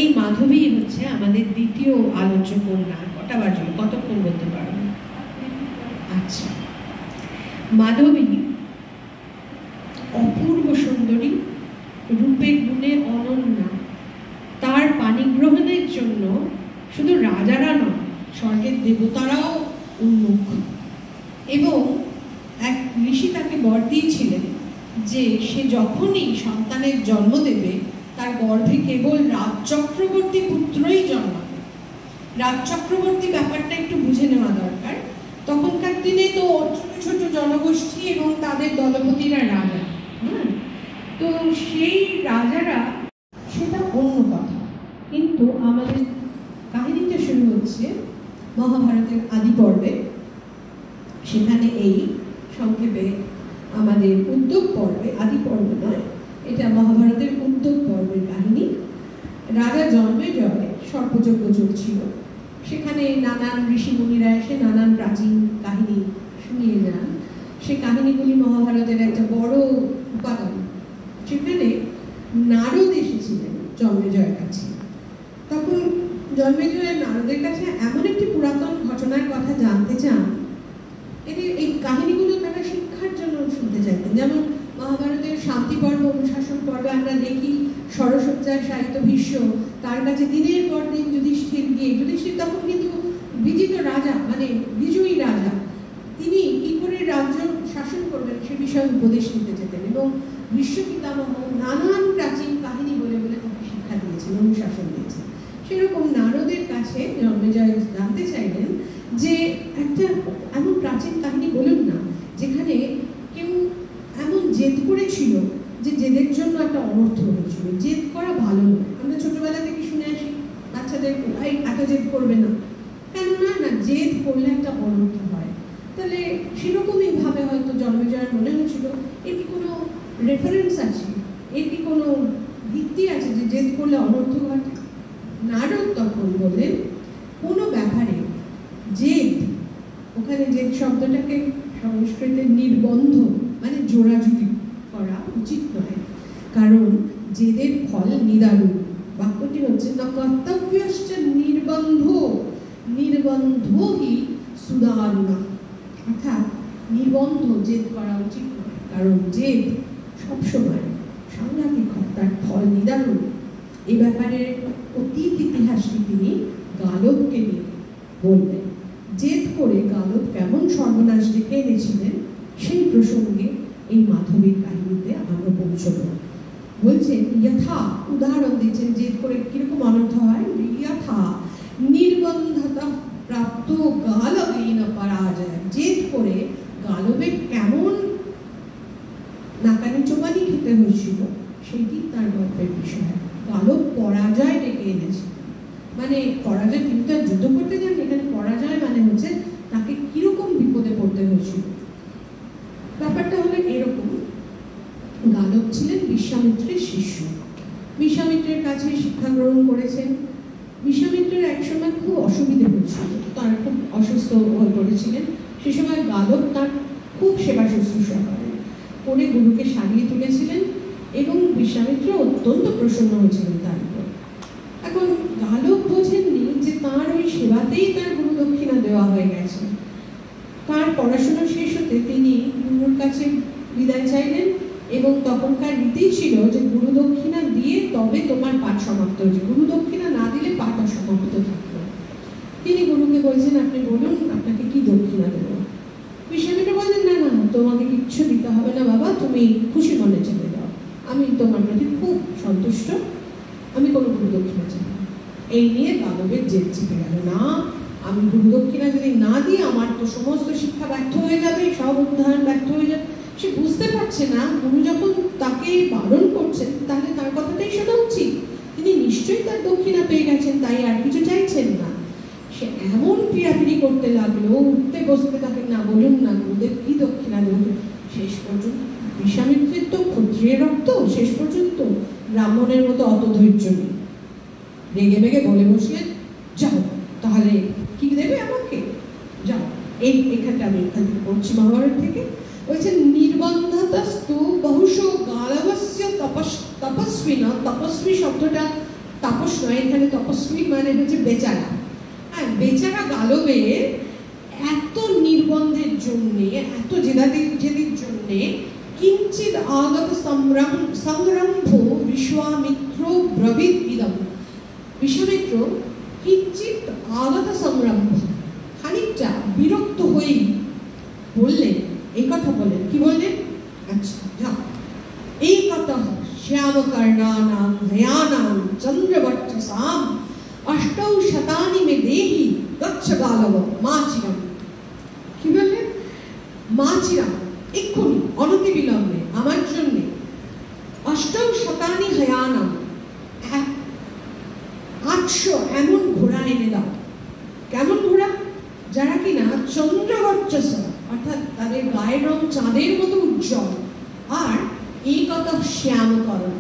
এই মাধবী হচ্ছে আমাদের দ্বিতীয় আলোচ্য কন্যা। কটা বাজলো? কতক্ষণ বলতে পারবো? আচ্ছা, মাধবী অপূর্ব সুন্দরী, রূপে গুণে অনন্যা। তার পাণিগ্রহণের জন্য শুধু রাজারা নয়, স্বর্গের দেবতারাও উন্মুখ। এবং এক ঋষি তাকে বর দিয়েছিলেন যে সে যখনই সন্তানের জন্ম দেবে তার গর্ভে কেবল রাজচক্রবর্তী পুত্রই জন্মাবে। রাজচক্রবর্তী ব্যাপারটা একটু বুঝে নেওয়া দরকার। তখনকার দিনে তো ছোট ছোট জনগোষ্ঠী এবং তাদের দলপতিরা রাজা, তো সেই রাজারা, সেটা অন্য কথা। কিন্তু আমাদের কাহিনীটা শুরু হচ্ছে মহাভারতের আদি পর্বে। সেখানে এই সংক্ষেপে আমাদের উদ্যোগ পর্বে, আদি পর্ব নয়, এটা মহাভারতের উদ্যোগ পর্বের কাহিনী। রাজা জন্মেজয় সর্পযজ্ঞ চলছিল, সেখানে নানান ঋষিমুনিরা এসে নানান প্রাচীন কাহিনী শুনিয়ে যান। সে কাহিনীগুলি মহাভারতের একটা বড় উপাদান। সেখানে নারদ এসেছিলেন জন্মেজয়ের কাছে। তখন জন্মেজয়ের নারদের কাছে এমন একটি পুরাতন ঘটনার কথা জানতে চান, এই কাহিনীগুলো তারা শিক্ষার জন্য শুনতে চাইতেন। যেমন মহাভারতের শান্তি পর্ব, অনুশাসন পর্বে আমরা দেখি সরসজ্জায় শায়িত ভীষ্ম, তার কাছে দিনের পর দিন যুধিষ্ঠির গিয়ে, যুধিষ্ঠির তখন কিন্তু বিজিত রাজা, মানে বিজয়ী রাজা, তিনি কি করে রাজ্য শাসন করবেন সে বিষয়ে উপদেশ নিতে যেতেন, এবং ভীষ্ম পিতামহ নানান প্রাচীন কাহিনী বলে বলে তাকে শিক্ষা দিয়েছেন, অনুশাসন দিয়েছেন। সেরকম নারদের কাছে জন্মেজয় জানতে চাইলেন যে একটা এমন প্রাচীন কাহিনী বলুন না যেখানে কেউ এমন জেদ করেছিল যে জেদের জন্য একটা অনর্থ হয়েছিল। জেদ করা ভালো নয়, আমরা ছোটবেলা থেকে শুনে আসি বাচ্চাদের এত জেদ করবে না, কেন না জেদ করলে একটা অনর্থ হয়। তাহলে সেরকমই ভাবে হয়তো জন্মেজয়ের মনে হয়েছিল এর কি কোনো রেফারেন্স আছে, এর কি কোনো ভিত্তি আছে যে জেদ করলে অনর্থ ঘটে। নারদ তখন বললেন কোনো ব্যাপারে জেদ, ওখানে জেদ শব্দটাকে সংস্কৃতে নির্বন্ধ মানে জোড়াজুড়ি করা উচিত নয়, কারণ জেদের ফল নিদারুণ। বাক্যটি হচ্ছে না কর্তব্যশ্চ নির্বন্ধ নির্বন্ধ হি সুদারুণা, অর্থাৎ নির্বন্ধ জেদ করা উচিত নয়, কারণ জেদ সবসময় সাংঘাতিক হয়, তার ফল নিদারুণ। এই ব্যাপারে অতীত ইতিহাসটি তিনি গালবকে নিয়ে বললেন। জেদ করে গালব কেমন সর্বনাশ ডেকে এনেছিলেন সেই প্রসঙ্গে এই মাধবীর কাহিনীতে আমরা পৌঁছব। বলছেন যথা, উদাহরণ দিচ্ছেন জেদ করে কিরকম অনর্থ হয়। যথা নির্বন্ধতা প্রাপ্ত গালবেন পরাজয়, জেদ করে গালবের কেমন নাকানি চোবানি খেতে হয়েছিল সেটি তার গল্পের বিষয়। গালব পরাজয় ডেকে এনেছে, মানে পরাজয়, তিনি তো যুদ্ধ করতে যান, এখানে পরাজয় মানে হচ্ছে তাকে কিরকম বিপদে পড়তে হয়েছিল। ব্যাপারটা হলো এরকম, গালব ছিলেন বিশ্বামিত্রের শিষ্য, বিশ্বামিত্রের কাছে শিক্ষা গ্রহণ করেছেন। বিশ্বামিত্রের একসময় খুব অসুবিধে হয়েছিল, তার খুব অসুস্থ হয়ে পড়েছিলেন। সে সময় গালব তার খুব সেবা শুশ্রূষা করেন, করে গুরুকে সারিয়ে তুলেছিলেন এবং বিশ্বামিত্র অত্যন্ত প্রসন্ন হয়েছিলেন তার উপর। এখন গালব বোঝেননি যে তার ওই সেবাতেই তার গুরু দক্ষিণা দেওয়া হয়ে গেছে। তার পড়াশোনা শেষ হতে তিনি গুরুর কাছে বিদায় চাইলেন, এবং তখনকার রীতিই ছিল যে গুরু দক্ষিণা দিয়ে তবে তোমার পাঠ সমাপ্ত হয়েছে, গুরু দক্ষিণা না দিলে পাঠ অসমাপ্ত থাকতো। তিনি গুরুকে বলছেন আপনি বলুন আপনাকে কি দক্ষিণা দেবো। বিশ্বামিত্র বললেন না না, তোমাকে কিচ্ছু দিতে হবে না বাবা, তুমি খুশি মনে চলে যাও, আমি তোমার প্রতি খুব সন্তুষ্ট, আমি কোনো গুরু দক্ষিণা চাই না। এই নিয়ে গালবের জেদ চেপে গেল, না আমি গুরু দক্ষিণা যদি না দিই আমার তো সমস্ত শিক্ষা ব্যর্থ হয়ে যাবে, সব উদাহরণ ব্যর্থ হয়ে যাবে। সে বুঝতে পারছে না গুরু যখন তাকে বারণ করছেন তাহলে তার কথাটাই শোনা উচিত, তিনি নিশ্চয়ই তার দক্ষিণা পেয়ে গেছেন, তাই আর কিছু চাইছেন না। সে এমন পিড়াপিড়ি করতে লাগলো, উঠতে বসতে তাকে না বলুন না গুরুদেব কি দক্ষিণা দেব। শেষ পর্যন্ত বিশ্বামিত্রের তো ক্ষত্রিয়ের রক্ত, শেষ পর্যন্ত ব্রাহ্মণের মতো অত ধৈর্য নেই, রেগে বেগে বলে বসলেন যাও তাহলে কি দেবে আমাকে, যাও। এখানটা আমি এখান থেকে পড়ছি মহাভারত থেকে। বলছেন নির্বন্ধতস্তু বহুশ গালবস্য তপস্বিনা, তপস্বী শব্দটা তাপস নয়, এখানে তপস্বী মানে হচ্ছে বেচারা। হ্যাঁ, বেচারা গালবের এত নির্বন্ধের জন্যে, এত জেদির জন্যে কিঞ্চিত আগত সংরম্ভ বিশ্বামিত্র ব্রবীদ ইদম। বিশ্বামিত্র কিঞ্চিত আগত সংরম্ভ, খানিকটা বিরক্ত হয়েই বললেন, এই কথা বলেন, কি বললেন, আচ্ছা যাও এই কথা শ্যামকর্ণানাং ভয়ানাং চন্দ্রবক্ষসাম অষ্টৌ শতানি মে দেহি গচ্ছ গালব মাচিরম। কি বললেন, মাচিরম এক্ষুনি অনতি বিলম্বে আমার জন্যে অষ্টৌ শতানি হয়ানাম 800 এমন ঘোড়া এনে দাও। কেমন ঘোড়া, যারা কিনা চন্দ্রবক্ষস অর্থাৎ তাদের গায়ের রং চাঁদের মতো উজ্জ্বল, আর এই কথা শ্যামকরণ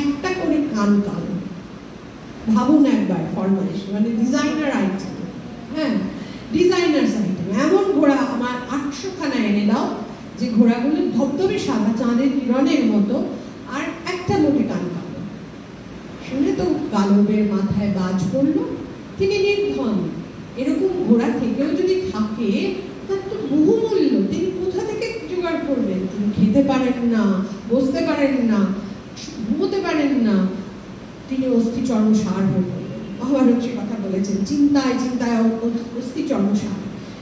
একটা করে কান কালো। ভাবুন একবার ফরমাইশ, মানে ডিজাইনার আইটেম, হ্যাঁ ডিজাইনার আইটেম, এমন ঘোড়া আমার 800 খানা এনে দাও যে ঘোড়াগুলো ধবধবে সাদা চাঁদের কিরণের মতো আর একটা মোটে কান কালো। শুনে তো গালবের মাথায় বাজ পড়ল, তিনি নির্ধন। এরকম ঘোড়া থেকেও যদি থাকে তার তো বহুমূল্য, তিনি কোথা থেকে জোগাড় করবেন? তিনি খেতে পারেন না, বসতে পারেন না, ঘুমোতে পারেন না, তিনি অস্থি চর্মসার হয়ে পড়লেন। মহাভারত সে কথা বলেছেন, চিন্তায় চিন্তায় অস্থি চর্মসার।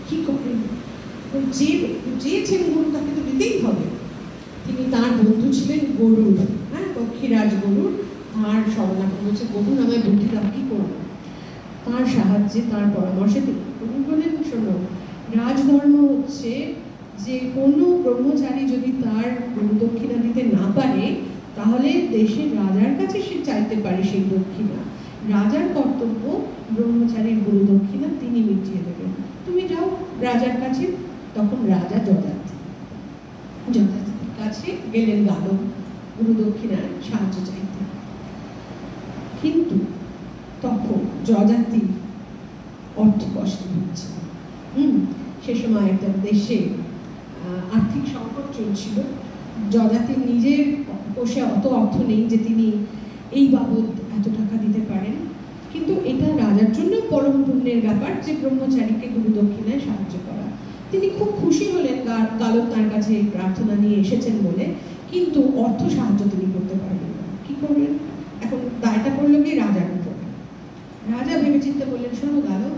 কি করেন? যে চেয়েছেন গুরু তাকে তো দিতেই হবে। তিনি তার বন্ধু ছিলেন গরুর, হ্যাঁ, পক্ষীরাজ গরুর। তার স্বর্ণাপন হচ্ছে, গরু নামে বুদ্ধি দাও, কি করবো? তার সাহায্যে, তার পরামর্শে তিনি বলেন, শোনো, রাজধর্ম হচ্ছে যে কোনো ব্রহ্মচারী যদি তার দক্ষিণা দিতে না পারে, তাহলে দেশের রাজার কাছে সে চাইতে পারে সেই দক্ষিণা। রাজার কর্তব্য ব্রহ্মচারীর গুরু দক্ষিণা তিনি মিটিয়ে দেবেন। তুমি যাও রাজার কাছে। তখন রাজা যথার্থীর কাছে গেলেন গালব গুরু দক্ষিণার সাহায্য চাইতে। কিন্তু তখন যজাতি অর্থ কষ্টে হচ্ছে। সে সময় একটা দেশে আর্থিক সংকট চলছিল। যজাতির নিজের কোষে অত অর্থ নেই যে তিনি এই বাবদ এত টাকা দিতে পারেন। কিন্তু এটা রাজার জন্য পরম পুণ্যের ব্যাপার যে ব্রহ্মচারীকে গুরু দক্ষিণায় সাহায্য করা। তিনি খুব খুশি হলেন গালব তার কাছে এই প্রার্থনা নিয়ে এসেছেন বলে, কিন্তু অর্থ সাহায্য তিনি করতে পারবেন না। কি করবেন? এখন দায়টা পড়লো কি রাজার উপর। রাজা ভেবেচিন্তে বললেন, শোনো গালব,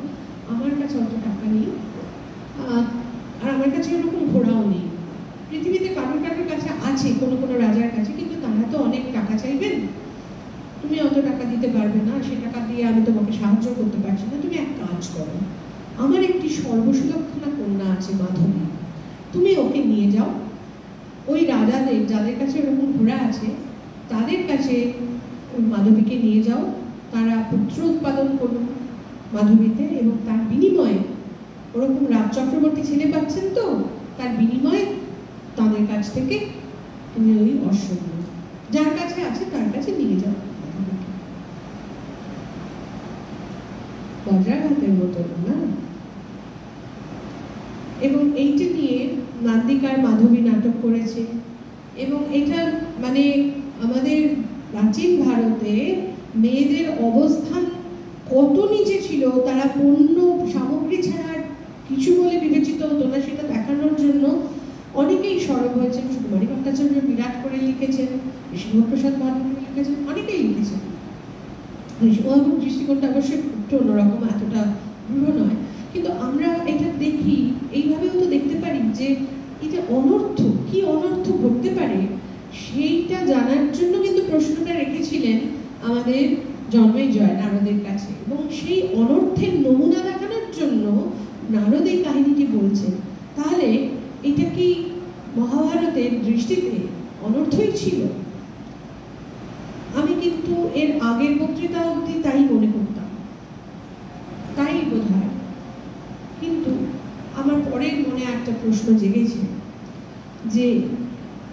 আমার কাছে অত টাকা নেই, আর আমার কাছে এরকম ঘোড়াও নেই। পৃথিবীতে কারোর কাছে আছে, কোনো কোনো রাজার কাছে, কিন্তু তারা তো অনেক টাকা চাইবেন। তুমি অত টাকা দিতে পারবে না, সে টাকা দিয়ে আমি তোমাকে সাহায্য করতে পারছি না। তুমি এক কাজ করো, আমার একটি সর্বসুলক্ষণা কন্যা আছে মাধবী, তুমি ওকে নিয়ে যাও। ওই রাজাদের যাদের কাছে ওরকম ঘোড়া আছে তাদের কাছে ওই মাধবীকে নিয়ে যাও, তারা পুত্র উৎপাদন করুন মাধবীতে, এবং তার বিনিময়ে ওরকম রাজ চক্রবর্তী ছেলে পাচ্ছেন তো, তার বিনিময়ে তাদের কাছ থেকে তুমি ওই অশ্ব যার কাছে আছে তার কাছে নিয়ে যাও। বজ্রাঘাতের মতো না? এবং এইটা নিয়ে নান্দিকার মাধবী নাটক করেছে। এবং এটা মানে আমাদের প্রাচীন ভারতে মেয়েদের অবস্থান কত নিচে ছিল, তারা পণ্য সামগ্রী ছাড়া কিছু বলে বিবেচিত হতো না, সেটা দেখানোর জন্য অনেকেই সরব হয়েছেন। সুকুমারী ভট্টাচার্য বিরাট করে লিখেছেন, ঋষিভপ্রসাদ মাধবী লিখেছেন, অনেকেই লিখেছেন। ঋষিভপ্রসাদ দৃষ্টিকোণটা অবশ্যই একটু অন্যরকম, এতটা দৃঢ় নয়, কিন্তু আমরা এটা দেখি, এইভাবেও তো দেখতে পারি যে এই যে অনর্থ, কি অনর্থ ঘটতে পারে সেইটা জানার জন্য কিন্তু প্রশ্নটা রেখেছিলেন আমাদের জন্মেজয় নারদের কাছে, এবং সেই অনর্থের নমুনা দেখানোর জন্য নারদ এই কাহিনীটি বলছেন। তাহলে এটা কি মহাভারতের দৃষ্টিতে অনর্থই ছিল? আমি কিন্তু এর আগের বক্তৃতা অবধি তাই মনে করতাম, তাই বোধ হয়। কিন্তু আমার পরের মনে একটা প্রশ্ন জেগেছে যে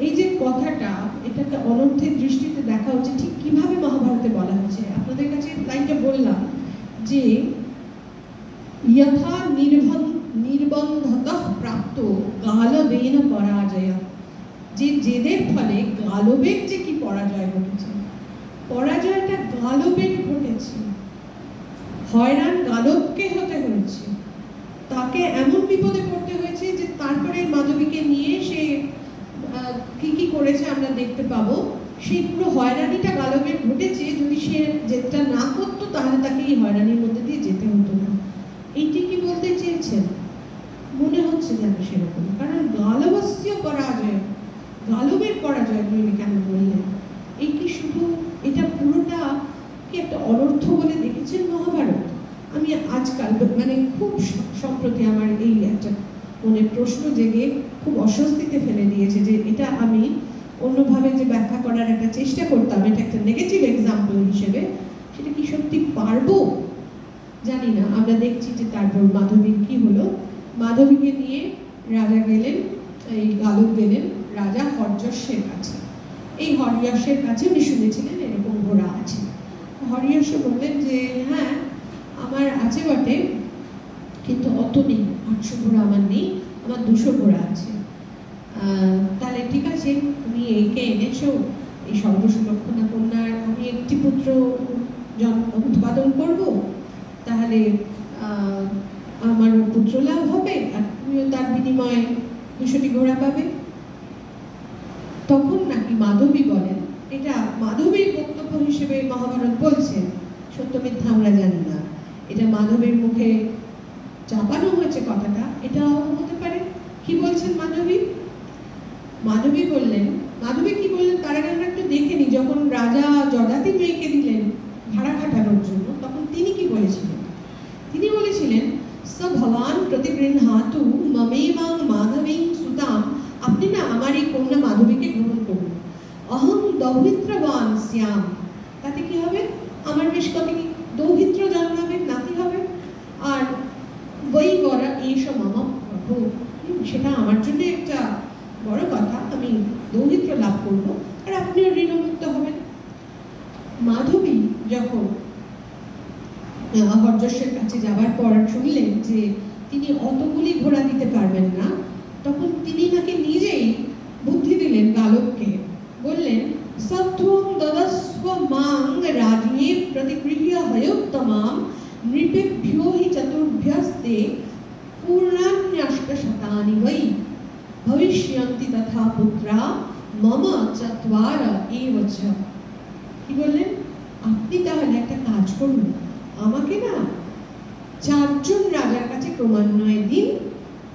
এই যে কথাটা, এটাকে অনর্থের দৃষ্টিতে দেখা হচ্ছে ঠিক কিভাবে মহাভারতে বলা হচ্ছে। আপনাদের কাছে লাইনটা বললাম যে যথা নির্বন্ধতঃ প্রাপ্ত গালবেন পরাজয়, যে জেদের ফলে গালবের যে কি পরাজয় ঘটেছে, পরাজয়টা গালবের ঘটেছে, হয়রান গালবকে হতে হয়েছে, তাকে এমন বিপদে পড়তে হয়েছে যে তারপরে মাধবীকে নিয়ে সে কি কি করেছে আমরা দেখতে পাবো। সেই পুরো হয়রানিটা গালবের ঘটেছে, যদি সে যেটা না করতো তাহলে তাকে এই হয়রানির মধ্যে দিয়ে যেতে হতো না। এইটি কি বলতে চেয়েছেন? মনে হচ্ছে যেন সেরকম, কারণ গালবস্য পরাজয়, গালবের পরাজয় বলে কেন বললেন? এই কি শুধু এটা পুরোটা কি একটা অনর্থ বলে দেখেছেন মহাভারত? আমি আজকাল মানে খুব সম্প্রতি আমার এই একটা মনে প্রশ্ন জেগে খুব অস্বস্তিতে ফেলে দিয়েছে যে এটা আমি অন্যভাবে যে ব্যাখ্যা করার একটা চেষ্টা করতাম, এটা একটা নেগেটিভ এক্সাম্পল হিসেবে, সেটা কি সত্যি পারবো জানি না। আমরা দেখছি যে তারপর মাধবীর কি হলো। মাধবীকে নিয়ে রাজা গেলেন, এই গালব গেলেন রাজা হর্যশ্বের কাছে। এই হর্যশ্বের কাছে উনি শুনেছিলেন এরকম ঘোড়া আছে। হর্যশ্ব বললেন যে হ্যাঁ আমার আছে বটে, কিন্তু অত নেই, 800 ঘোড়া আমার নেই, আমার 200 ঘোড়া আছে। তাহলে ঠিক আছে, তুমি একে এনেছো, এই সর্বসুলক্ষণা কন্যার আমি একটি পুত্র জন্ম সম্পাদন করব, তাহলে আমার পুত্র লাভ হবে আর তুমিও তার বিনিময়ে 200টি ঘোড়া পাবে। তখন নাকি মাধবী বলেন, এটা মাধবীর বক্তব্য হিসেবে মহাভারত বলছে, সত্য মিথ্যা আমরা জানি না, এটা মাধবীর মুখে চাপানো হয়েছে কথাটা, এটাও হতে পারে। কি বলছেন মাধবী? মাধবী কি বললেন তার আগে আমরা একটু দেখে নিই। যখন রাজা জটাতি মেয়েকে দিলেন ভাড়া খাটানোর জন্য, তখন তিনি কি বলেছিলেন? তিনি বলেছিলেন, স ভবান প্রতিগৃহাতু মমেবাং মাধবীং সুতাম, আপনি না আমার এই কন্যা মাধবীকে গ্রহণ করুন। অহং দৌহিত্রবান শ্যাম, তাতে কি হবে? আমার বেশ কত দৌহিত্র জন্মাবে, নাতি হবে। আর বই বরা এইসব মামা প্রভু, সেটা আমার জন্য একটা বড় কথা, আমি দৌহিত্র লাভ করবো আর আপনিও ঋণমুক্ত হবেন। মাধবী যখন হর্যশ্বের কাছে যাবার পর শুনলেন যে তিনি অতগুলি ঘোড়া দিতে পারবেন না, তখন তিনি নাকি নিজেই বুদ্ধি দিলেন বালককে, বললেন, সত্ত্বং দদস্ব মাং রাজ্ঞে প্রতিগৃহ্য হয়োত্তমাম নৃপেভ্যো হি চতুর্ভ্যস্তে পূর্ণান্যষ্টশতানি বৈ ভবিষ্যন্তি তথা পুত্রা মম চত্বার এব চ। কি বললেন? আপনি তাহলে একটা কাজ করুন, আমাকে না 4 জন রাজার কাছে ক্রমান্বয়ে দিন,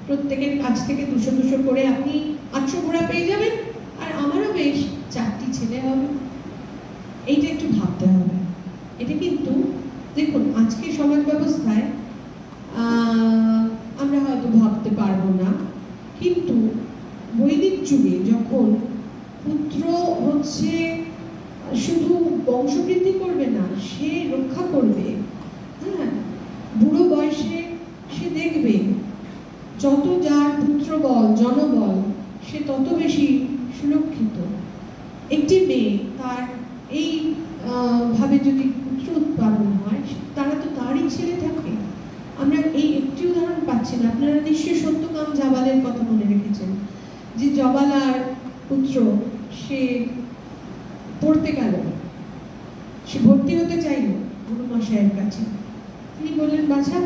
প্রত্যেকের কাছ থেকে 200 করে আপনি 800 ঘোড়া পেয়ে যাবেন, আর আমারও বেশ 4টি ছেলে হবে। এইটা একটু ভাবতে হবে। এটা কিন্তু দেখুন, আজকে সমাজ ব্যবস্থায় আমরা হয়তো ভাবতে পারবো না, কিন্তু বৈদিক যুগে যখন পুত্র হচ্ছে শুধু বংশবৃদ্ধি করবে না, সে রক্ষা করবে, হ্যাঁ, বুড়ো বয়সে সে দেখবে যত যার পুত্র বল জনবল সে তত বেশি সুরক্ষিত। একটি মেয়ে তার এই ভাবে যদি পুত্র উৎপাদন হয়, তারা তো তারই ছেলে থাকে। আমরা এই একটি উদাহরণ পাচ্ছি না, আপনারা নিশ্চয়ই সত্যকাম জাবালের কথা মনে রেখেছেন, যে জবালার পুত্র সে পড়তে গেল, সে ভর্তি হতে চাইল গুরু মশাইয়ের কাছে। তিনি বললেন, বাছা,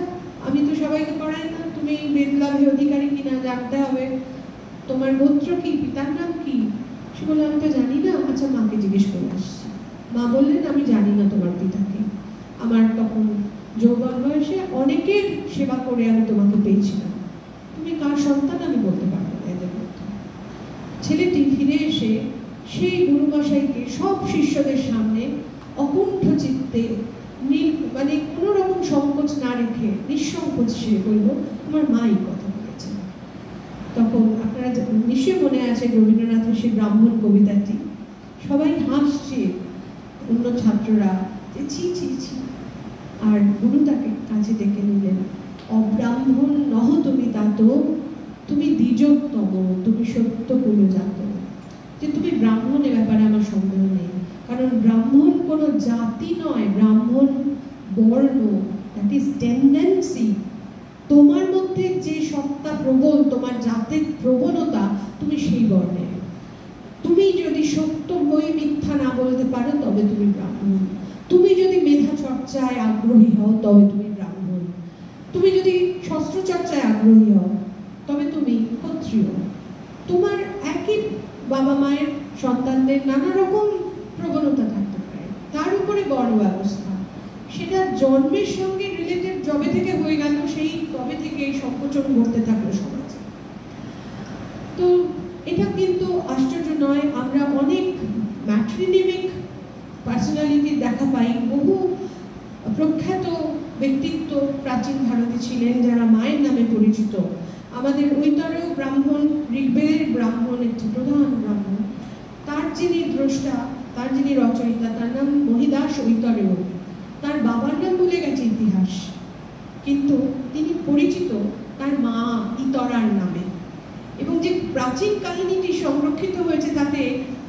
আমি তো সবাইকে পড়াই না, তুমি বেদলাভে অধিকারী কিনা জানতে হবে, তোমার গোত্র কি, পিতার নাম কি? সে বলল, আমি তো জানি না, আচ্ছা মাকে জিজ্ঞেস করে আসছি। মা বললেন, আমি জানি না তোমার পিতাকে, আমার তখন যৌবন বয়সে অনেকের সেবা করে আমি তোমাকে পেয়েছিলাম, তুমি কার সন্তান আমি বলতে পারবো না এদের মধ্যে। ছেলেটি ফিরে এসে সেই গুরুমশাইকে সব শিষ্যদের সামনে অকুণ্ঠ চিত্তে, মানে কোনো রকম সংকোচ না রেখে নিঃসংকোচ সে বলল, তোমার মা এই কথা বলেছেন। তখন আপনারা নিশ্চয়ই মনে আছে রবীন্দ্রনাথের সেই ব্রাহ্মণ কবিতাটি, সবাই হাসছে, অন্য ছাত্ররা যে ছি ছি ছি, আর গুরু তাকে কাছে ডেকে নিলেন, অব্রাহ্মণ নহ তুমি তাত, তুমি দ্বিজোত্তম, তুমি সত্য কুলজাত। যে তুমি ব্রাহ্মণের ব্যাপারে আমার সন্দেহ নেই, কারণ ব্রাহ্মণ কোনো জাতি নয়, ব্রাহ্মণ বর্ণ, দ্যাট ইজ টেন্ডেন্সি। তোমার মধ্যে যে সত্তা প্রবল, তোমার জাতের প্রবণতা, তুমি সেই বর্ণের। তুমি যদি সত্য বই মিথ্যা না বলতে পারো তবে তুমি ব্রাহ্মণ। তুমি যদি মেধা চর্চায় আগ্রহী হও তবে তুমি ব্রাহ্মণ। তুমি যদি শস্ত্র চর্চায় আগ্রহী হও তবে তুমি ক্ষত্রিয়। তোমার একই বাবা মায়ের সন্তানদের নানা রকম প্রবণতা থাকতে পারে, তার উপরে বর্ণ ব্যবস্থা, সেটা জন্মের সঙ্গে রিলেটেড যবে থেকে হয়ে গেল, সেই তবে থেকে এই সংকোচন ঘটতে থাকলো সমাজে। তো এটা কিন্তু আশ্চর্য নয়, আমরা অনেক ম্যাট্রিনিমিক পার্সোনালিটির দেখা পাই, বহু প্রখ্যাত ব্যক্তিত্ব প্রাচীন ভারতে ছিলেন যারা মায়ের নামে পরিচিত। আমাদের ঐতরেয় ব্রাহ্মণ, ঋগ্বেদের ব্রাহ্মণ একটি প্রধান ব্রাহ্মণ, তার যিনি দ্রষ্টা, তার যিনি রচয়িতা, তার নাম মহিদাস ঐতরেয়। তার বাবার নাম ভুলে গেছে ইতিহাস, কিন্তু তিনি পরিচিত তার মা ইতরার নামে। এবং যে প্রাচীন কাহিনীটি সংরক্ষিত হয়েছে তাতে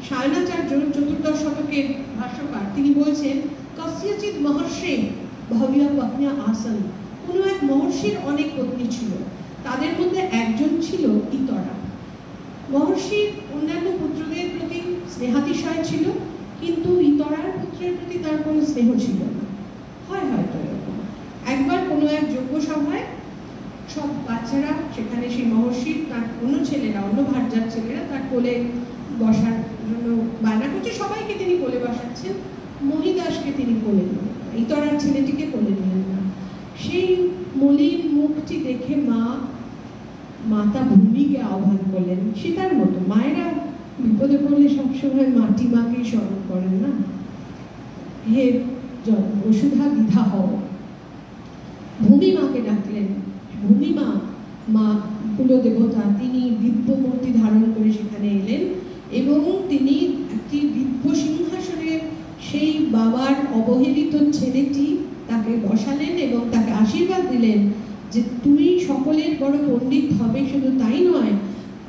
সায়নাচার্য 14শ শতকের ভাষ্যকার, তিনি বলছেন, কস্যচিৎ মহর্ষে ভব্য পত্নী আসন, কোনো এক মহর্ষির অনেক পত্নী ছিল, তাদের মধ্যে একজন ছিল ইতরা। মহর্ষির অন্যান্য পুত্রদের প্রতি স্নেহাতিশয় ছিল, কিন্তু ইতরার পুত্রের প্রতি তার কোনো স্নেহ ছিল না। হয় হয়তো এরকম। একবার কোনো এক যজ্ঞ সভায় সব বাচ্চারা সেখানে সেই মহর্ষির তার অন্য ছেলেরা, অন্য ভার্যার ছেলেরা তার কোলে বসার জন্য বায়না করছে, সবাইকে তিনি কোলে বসাচ্ছেন, মহিদাসকে তিনি কোলে নিলেন না, ইতরার ছেলেটিকে কোলে নিলেন না। সেই মলিন মুখটি দেখে মাতা ভূমিকে আহ্বান করলেন। সীতার মতো মায়েরা বিপদে পড়লে সবসময় মাটি মাকেই স্মরণ করেন না। হে বসুধা বিধা হও। ভূমি মাকে ডাকলেন। ভূমি মা কুলদেবতা, তিনি দিব্য মূর্তি ধারণ করে সেখানে এলেন এবং তিনি একটি দিব্য সিংহাসনে সেই বাবার অবহেলিত ছেলেটি তাকে বসালেন এবং তাকে আশীর্বাদ দিলেন যে তুমি সকলের বড় পণ্ডিত হবে, শুধু তাই নয়,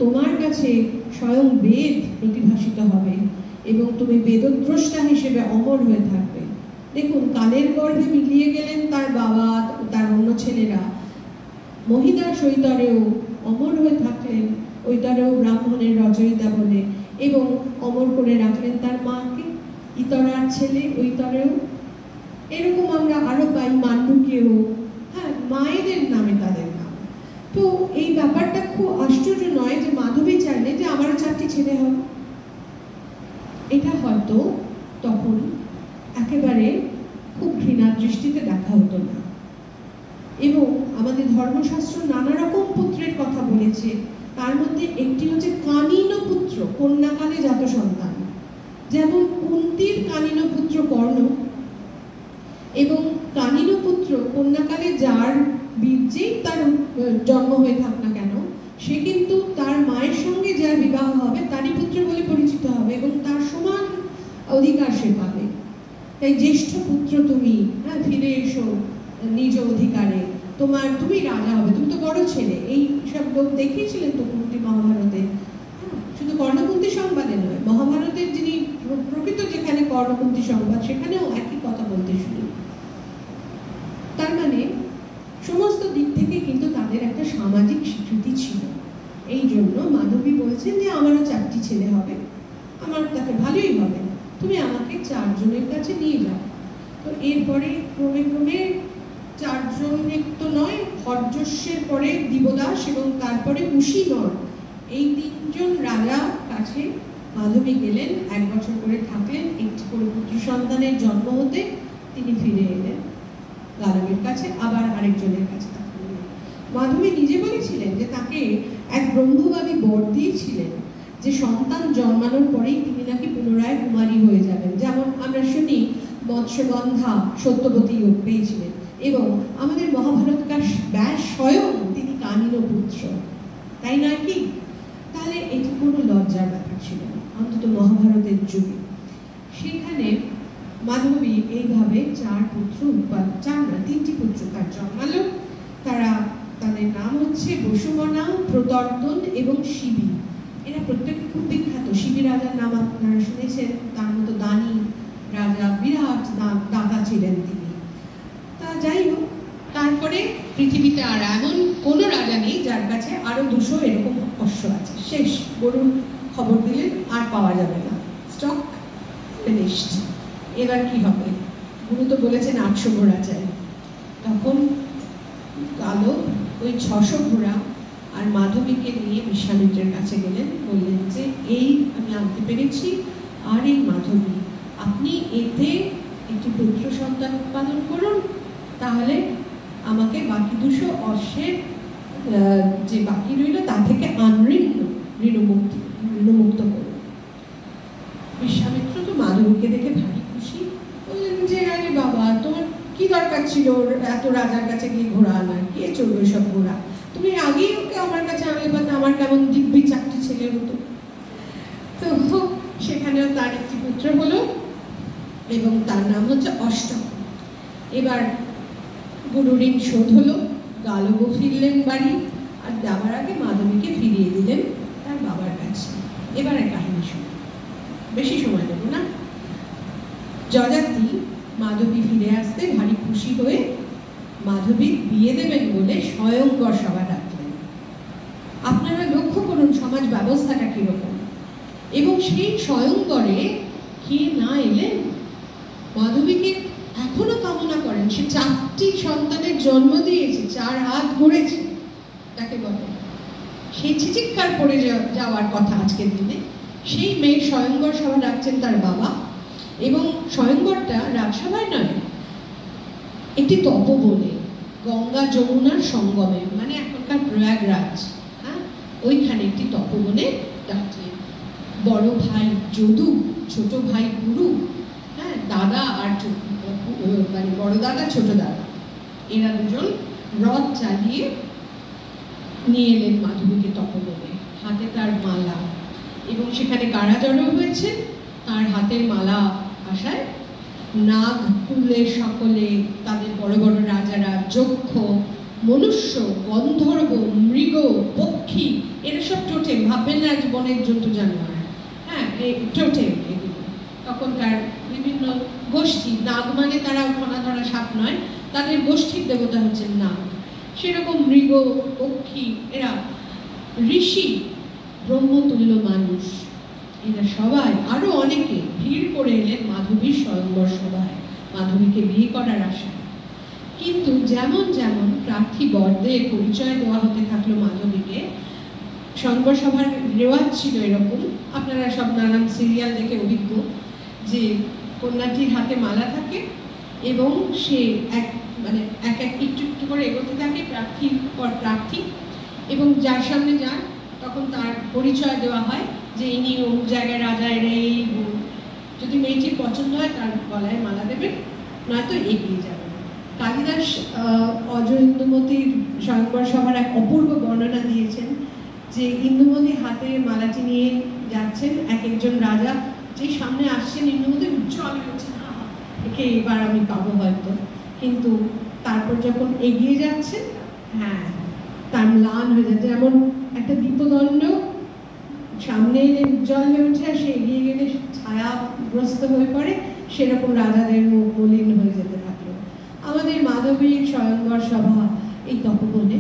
তোমার কাছে স্বয়ং বেদ প্রতিভাসিত হবে এবং তুমি বেদদ্রষ্টা হিসেবে অমর হয়ে থাকবে। দেখুন, কালের গর্ভে মিলিয়ে গেলেন তার বাবা, তার অন্য ছেলেরা। মহিদাস ঐতরেও অমর হয়ে থাকলেন, ঐতরেও ব্রাহ্মণের রচয়িতা বলে, এবং অমর করে রাখলেন তার মাকে। ইতরার ছেলে ঐতরেও এরকম আমরা আরো পাই, মান্ডুকেও, হ্যাঁ, মায়েদের নামে তাদের নাম। তো এই ব্যাপারটা খুব আশ্চর্য নয় যে মাধবী চাইলে যে আমারও 4টি ছেলে হবে। এটা হয়তো তখন একেবারে খুব ঘৃণার দৃষ্টিতে দেখা হতো না। এবং আমাদের ধর্মশাস্ত্র নানা রকম পুত্রের কথা বলেছে, তার মধ্যে একটি হচ্ছে কানিন পুত্র, কন্যাকালে জাত সন্তান। যেমন কুন্তির কানিন পুত্র কর্ণ, এবং কানিন পুত্র কন্যাকালে যার বীর্যেই তার জন্ম হয়ে থাক না কেন, সে কিন্তু তার মায়ের সঙ্গে যার বিবাহ হবে তারই পুত্র বলে পরিচিত হবে এবং তার সমান অধিকার সে পাবে। তাই জ্যেষ্ঠ পুত্র তুমি, হ্যাঁ, ফিরে এসো নিজ অধিকারে, তুমি রাজা হবে, তুমি তো বড় ছেলে। এই সব লোক দেখিয়েছিলেন তো কুন্তি মহাভারতে, শুধু কর্ণকুন্তি সংবাদে নয়, মহাভারতের যিনি প্রকৃত যেখানে কর্ণকুন্তি সংবাদ, সেখানেও একই কথা বলতে শুনি। তার মানে সমস্ত দিক থেকে কিন্তু তাদের একটা সামাজিক স্বীকৃতি ছিল। এই জন্য মাধবী বলছেন যে আমারও 4টি ছেলে হবে, আমার তাতে ভালোই হবে, তুমি আমাকে 4 জনের কাছে নিয়ে যাও। তো এরপরে ক্রমে ক্রমে 4 জন তো নয়, হর্যস্যের পরে দিবদাস এবং তারপরে কুশীনর, এই 3 জন রাজার কাছে মাধবী গেলেন। 1 বছর করে থাকলেন, একটি করে পুত্র সন্তানের জন্ম হতে তিনি ফিরে এলেন গালবের কাছে, আবার আরেকজনের কাছে থাকলেন। মাধবী নিজে বলেছিলেন যে তাকে এক ব্রহ্মবাদী বর দিয়েছিলেন যে সন্তান জন্মানোর পরেই তিনি নাকি পুনরায় কুমারী হয়ে যাবেন। যেমন আমরা শুনি মৎস্যগন্ধা সত্যবতী পেয়েছিলেন, এবং আমাদের মহাভারতকার ব্যাস স্বয়ং তিনি কানিন পুত্র, তাই নয় কি? তাহলে এটি কোনো লজ্জার ব্যাপার ছিল না, অন্তত মহাভারতের যুগে। সেখানে মাধবী এইভাবে 4 পুত্র উৎপাদন, 4 না 3টি পুত্র তার জন্মালো। তাদের নাম হচ্ছে বসুমনা, প্রতর্দন এবং শিবি। এরা প্রত্যেকে খুব বিখ্যাত। শিবি রাজার নাম আপনারা শুনেছেন, তার মতো দানি রাজা, বিরাট দাতা ছিলেন তিনি। তা যাই হোক, তারপরে পৃথিবীতে আর এমন কোনো রাজা নেই যার কাছে আরো 200 এরকম অশ্ব আছে। শেষ, গরুর খবর দিলেন আর পাওয়া যাবে না, স্টক ফিনিশড। এবার কি হবে? গুরু তো বলেছেন 800 ঘোড়া চাই। তখন কালো ওই 600 ঘোড়া আর মাধবীকে নিয়ে বিশ্বামিত্রের কাছে গেলেন, বললেন যে এই আমি আনতে পেরেছি, আর এই মাধবী, আপনি এতে একটি পুত্র সন্তান উৎপাদন করুন, তাহলে আমাকে বাকি 200 অশ্বের যে বাকি রইল তা থেকে ঋণমুক্ত করুন। বিশ্বামিত্র তো মাধবীকে দেখে ভারী খুশি, বললেন যে আরে বাবা, তোমার কি দরকার ছিল এত রাজার কাছে গিয়ে ঘোড়া আনার? কে চলবে সব ঘোড়া? তুমি আগেই ওকে আমার কাছে আনলে পারতে, আমার কেমন দিব্যি 4টি ছেলে হতো। তো সেখানেও তার একটি পুত্র হলো এবং তার নাম হচ্ছে অষ্টম। এবার গুরু ঋণ শোধ হলো, গালব ফিরলেন বাড়ি, আর যাবার আগে মাধবীকে ফিরিয়ে দিলেন তার বাবার কাছে। এবার এক কাহিনী শুনি, বেশি সময় দেব না। যযাতি মাধবী ফিরে আসতে ভারী খুশি হয়ে মাধবীর বিয়ে দেবেন বলে স্বয়ংবর সভা ডাকলেন। আপনারা লক্ষ্য করুন সমাজ ব্যবস্থাটা কিরকম। এবং সেই স্বয়ংবরে কে না এলেন? মাধবীকে এখনো কামনা করেন, 4টি সন্তানের জন্ম দিয়েছে, 4 হাত গড়েছে তাকে বলে, সেই চিৎকার পড়ে যাওয়ার কথা আজকের দিনে। সেই মেয়ের স্বয়ংবর সভা রাখছেন তার বাবা, এবং স্বয়ংবরটা রাজসভায় নয়, একটি তপবনে, গঙ্গা যমুনার সঙ্গমে, মানে এখনকার প্রয়াগরাজ, হ্যাঁ, ওইখানে একটি তপবনে ডাকলেন। বড় ভাই যদু, ছোট ভাই গুরু, হ্যাঁ, দাদা আর মানে বড় দাদা ছোট দাদা, এরা দুজন রথ চালিয়ে নিয়ে এলেন মাধবীকে তপবনে, হাতে তার মালা, এবং সেখানে কারা জড়ো হয়েছেন তার হাতের মালা আশায়। নাগ কুলের সকলে, তাদের বড় বড় রাজারা, যক্ষ, মনুষ্য, গন্ধর্ব, মৃগ, পক্ষী, এরা সব টোটেম, ভাববেন না বনের জন্তু জানোয়ার, হ্যাঁ, টোটেম এগুলো। তখনকার বিভিন্ন গোষ্ঠী, নাগ মানে তারা ঘনা ধরা সাপ নয়, তাদের গোষ্ঠীর দেবতা হচ্ছেন নাগ। সেরকম মৃগ, পক্ষী, এরা ঋষি, ব্রহ্মতুল্য মানুষ, এরা সবাই আরো অনেকে ভিড় করে এলেন মাধবীর স্বয়ংবর সভায়, মাধবীকে বিয়ে করার আশায়। কিন্তু যেমন যেমন প্রার্থী বরদের পরিচয় দেওয়া হতে থাকলো মাধবীকে, স্বয়ংবর সভার রেওয়াজ ছিল এরকম, আপনারা সব নানান সিরিয়াল দেখে অভিজ্ঞ, যে কন্যাটির হাতে মালা থাকে এবং সে এক একটু একটু করে এগোতে থাকে প্রার্থীর পর প্রার্থী, এবং যার সামনে যান তখন তার পরিচয় দেওয়া হয় যে ইনি অমুক জায়গায় রাজা, এই যদি মেয়েটির পছন্দ হয় তার গলায় মালা দেবেন, নয়তো এগিয়ে যাবেন। কালিদাস অজয় ইন্দুমতির স্বয়ংবর সভার এক অপূর্ব বর্ণনা দিয়েছেন, যে ইন্দুমতি হাতে মালাটি নিয়ে যাচ্ছেন, এক একজন রাজা যে সামনে আসছেন, ইন্দুমতি উজ্জ্বল হচ্ছে, একে এবার আমি পাবো হয়তো, কিন্তু তারপর যখন এগিয়ে যাচ্ছেন, হ্যাঁ, তার ম্লান হয়ে যাচ্ছে, যেমন একটা দীপদণ্ড সামনে এলে উজ্জ্বল হয়ে ওঠে, সে এগিয়ে গেলে ছায়াগ্রস্ত হয়ে পড়ে, সেরকম রাজাদের মুখ মলিন হয়ে যেতে থাকলো। আমাদের মাধবীর স্বয়ংবর সভা এই তপবনে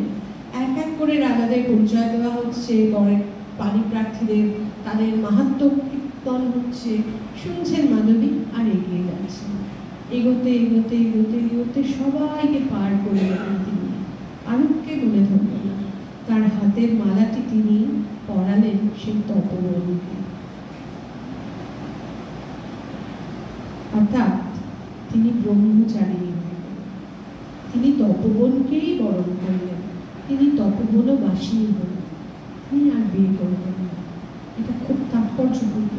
এক এক করে রাজাদের পরিচয় দেওয়া হচ্ছে, বরের পানি প্রার্থীদের তাদের মাহাত্ম্য কীর্তন হচ্ছে, শুনছেন মাধবী আর এগিয়ে যাচ্ছেন। এগোতে এগোতে এগোতে এগোতে সবাইকে পার করে গেলেন তিনি, আরুকে মনে ধরলেন না, তার হাতের মালাটি তিনি পরালেন সেই তপবনকে। অর্থাৎ তিনি ব্রহ্মচারিণী হলেন, তিনি তপবনকেই বরণ করলেন, তিনি তপবনবাসিনী হলেন, তিনি আর বিয়ে করবেন না। এটা খুব তাৎপর্যপূর্ণ,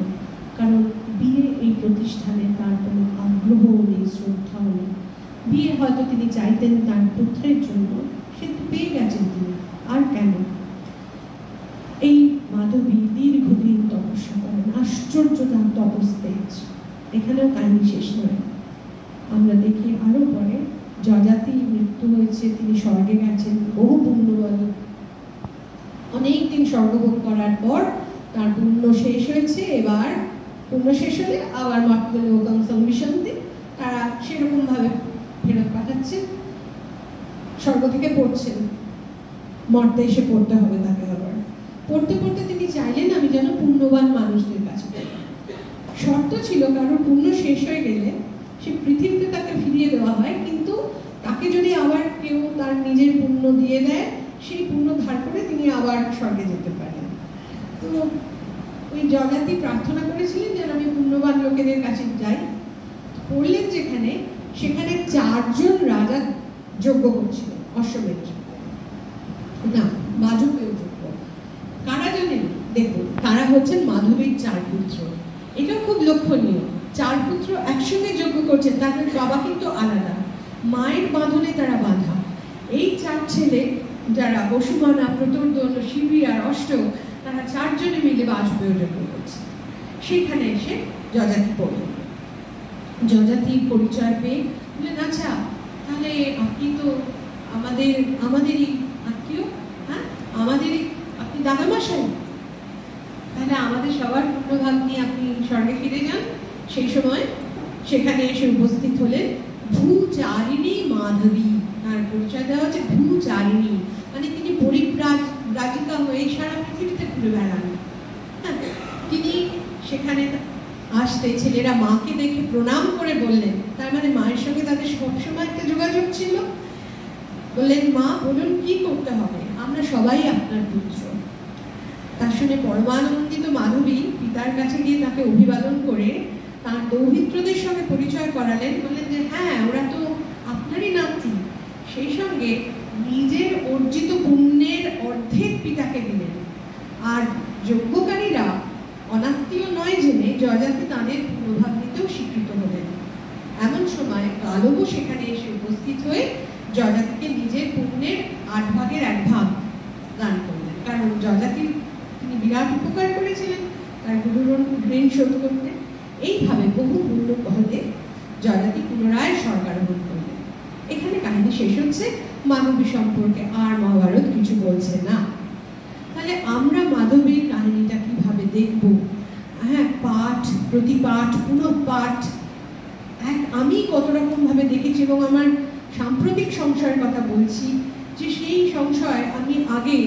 কারণ বিয়ে এই প্রতিষ্ঠানে তার কোনো আগ্রহ নেই, শ্রদ্ধাও নেই। বিয়ে হয়তো তিনি চাইতেন তার পুত্রের জন্য, সে তো পেয়ে গেছেন তিনি, আর কেন? এই মাধবী দীর্ঘদিন তপস্যা করেন, আশ্চর্য তার তপস্তেজ। এখানেও কাহিনী শেষ নয়, আমরা দেখি আরো পরে যজাতি মৃত্যু হয়েছে, তিনি স্বর্গে গেছেন, বহু পুণ্যবল, অনেকদিন স্বর্গভোগ করার পর তার পুণ্য শেষ হয়েছে, এবার পুণ্য শেষ হলে আবার মর্তলোকং সংবিশন্তি, তারা সেরকম ভাবে ফেরত পাঠাচ্ছে, স্বর্গ থেকে পড়ছেন, মর্তে এসে পড়তে হবে তাকে। আবার পড়তে পড়তে তিনি চাইলেন আমি যেন পুণ্যবান মানুষদের কাছে, শর্ত ছিল কারোর পুণ্য শেষ হয়ে গেলে সে পৃথিবীতে তাকে ফিরিয়ে দেওয়া হয়, কিন্তু তাকে যদি আবার কেউ তার নিজের পুণ্য দিয়ে দেয়, সেই পুণ্য ধার করে তিনি আবার স্বর্গে যেতে পারেন। তো ওই যজাতি প্রার্থনা করেছিলেন যেন আমি পুণ্যবান লোকেদের কাছে যাই, পড়লেন যেখানে, সেখানে 4 জন রাজা যজ্ঞ করছিল, অশ্বমেধ না বাজপেয় যজ্ঞ। কারা জানেন? দেখুন, তারা হচ্ছেন মাধবীর 4 পুত্র। এটাও খুব লক্ষণীয়, 4 পুত্র একসঙ্গে যজ্ঞ করছেন, তাদের বাবা কিন্তু আলাদা, মায়ের বাঁধনে তারা বাঁধা। এই 4 ছেলে যারা বসুমানা, প্রতর্দন, শিবি আর অষ্ট, তারা 4 জনে মিলে বাজপেয় যজ্ঞ করছে। সেখানে এসে যজাতি পড়লেন। যজাতির পরিচয় পেয়ে বললেন, আচ্ছা তাহলে আপনি তো আমাদেরই আত্মীয়, হ্যাঁ, আমাদেরই আপনি দাদামশাই, তাহলে আমাদের সবার পুণ্যভাগ নিয়ে আপনি স্বর্গে ফিরে যান। সেই সময় সেখানে এসে উপস্থিত হলেন ভূচারিণী মাধবী। তার পরিচয় দেওয়া হচ্ছে ভূচারিণী, মানে তিনি পরিব্রাজিকা হয়ে সারা পৃথিবীতে ঘুরে বেড়ান। হ্যাঁ, তিনি সেখানে আসতে ছেলেরা মাকে দেখে প্রণাম করে বললেন, তার মানে মায়ের সঙ্গে তাদের সবসময় একটা যোগাযোগ ছিল। বললেন, মা বলুন কি করতে হবে, আমরা সবাই আপনার পুত্র। তার শুনে পরমানন্দিত মাধবী পিতার কাছে গিয়ে তাকে অভিবাদন করে তার দৌহিত্রদের সঙ্গে পরিচয় করালেন। বললেন যে হ্যাঁ, ওরা তো আপনারই নাতি। সেই সঙ্গে নিজের অর্জিত পুণ্যের অর্ধেক পিতাকে দিলেন। আর যজ্ঞকারীরা অনাত্মীয় নয় জেনে জয়জাতি তাদের প্রভাব নিতেও স্বীকৃত হলেন। এমন সময় গালবও সেখানে এসে উপস্থিত হয়ে জয়জাতিকে নিজের পুণ্যের 8 ভাগের 1 ভাগ দান করলেন। কারণ জয়জাতির তিনি বিরাট উপকার করেছিলেন তার গুরুর ঋণ শোধ করতে। এইভাবে বহু পুণ্য ফলে জয়জাতি পুনরায় স্বর্গারোহণ করলেন। এখানে কাহিনী শেষ হচ্ছে। মাধবী সম্পর্কে আর মহাভারত কিছু বলছে না। তাহলে আমরা মাধবীর কাহিনীটা কিভাবে দেখব? হ্যাঁ, পাঠ প্রতিপাঠ পুনঃপাঠ আমি কত রকম ভাবে দেখেছি, এবং আমার সাম্প্রতিক সংশয়ের কথা বলছি যে সেই সংশয় আমি আগে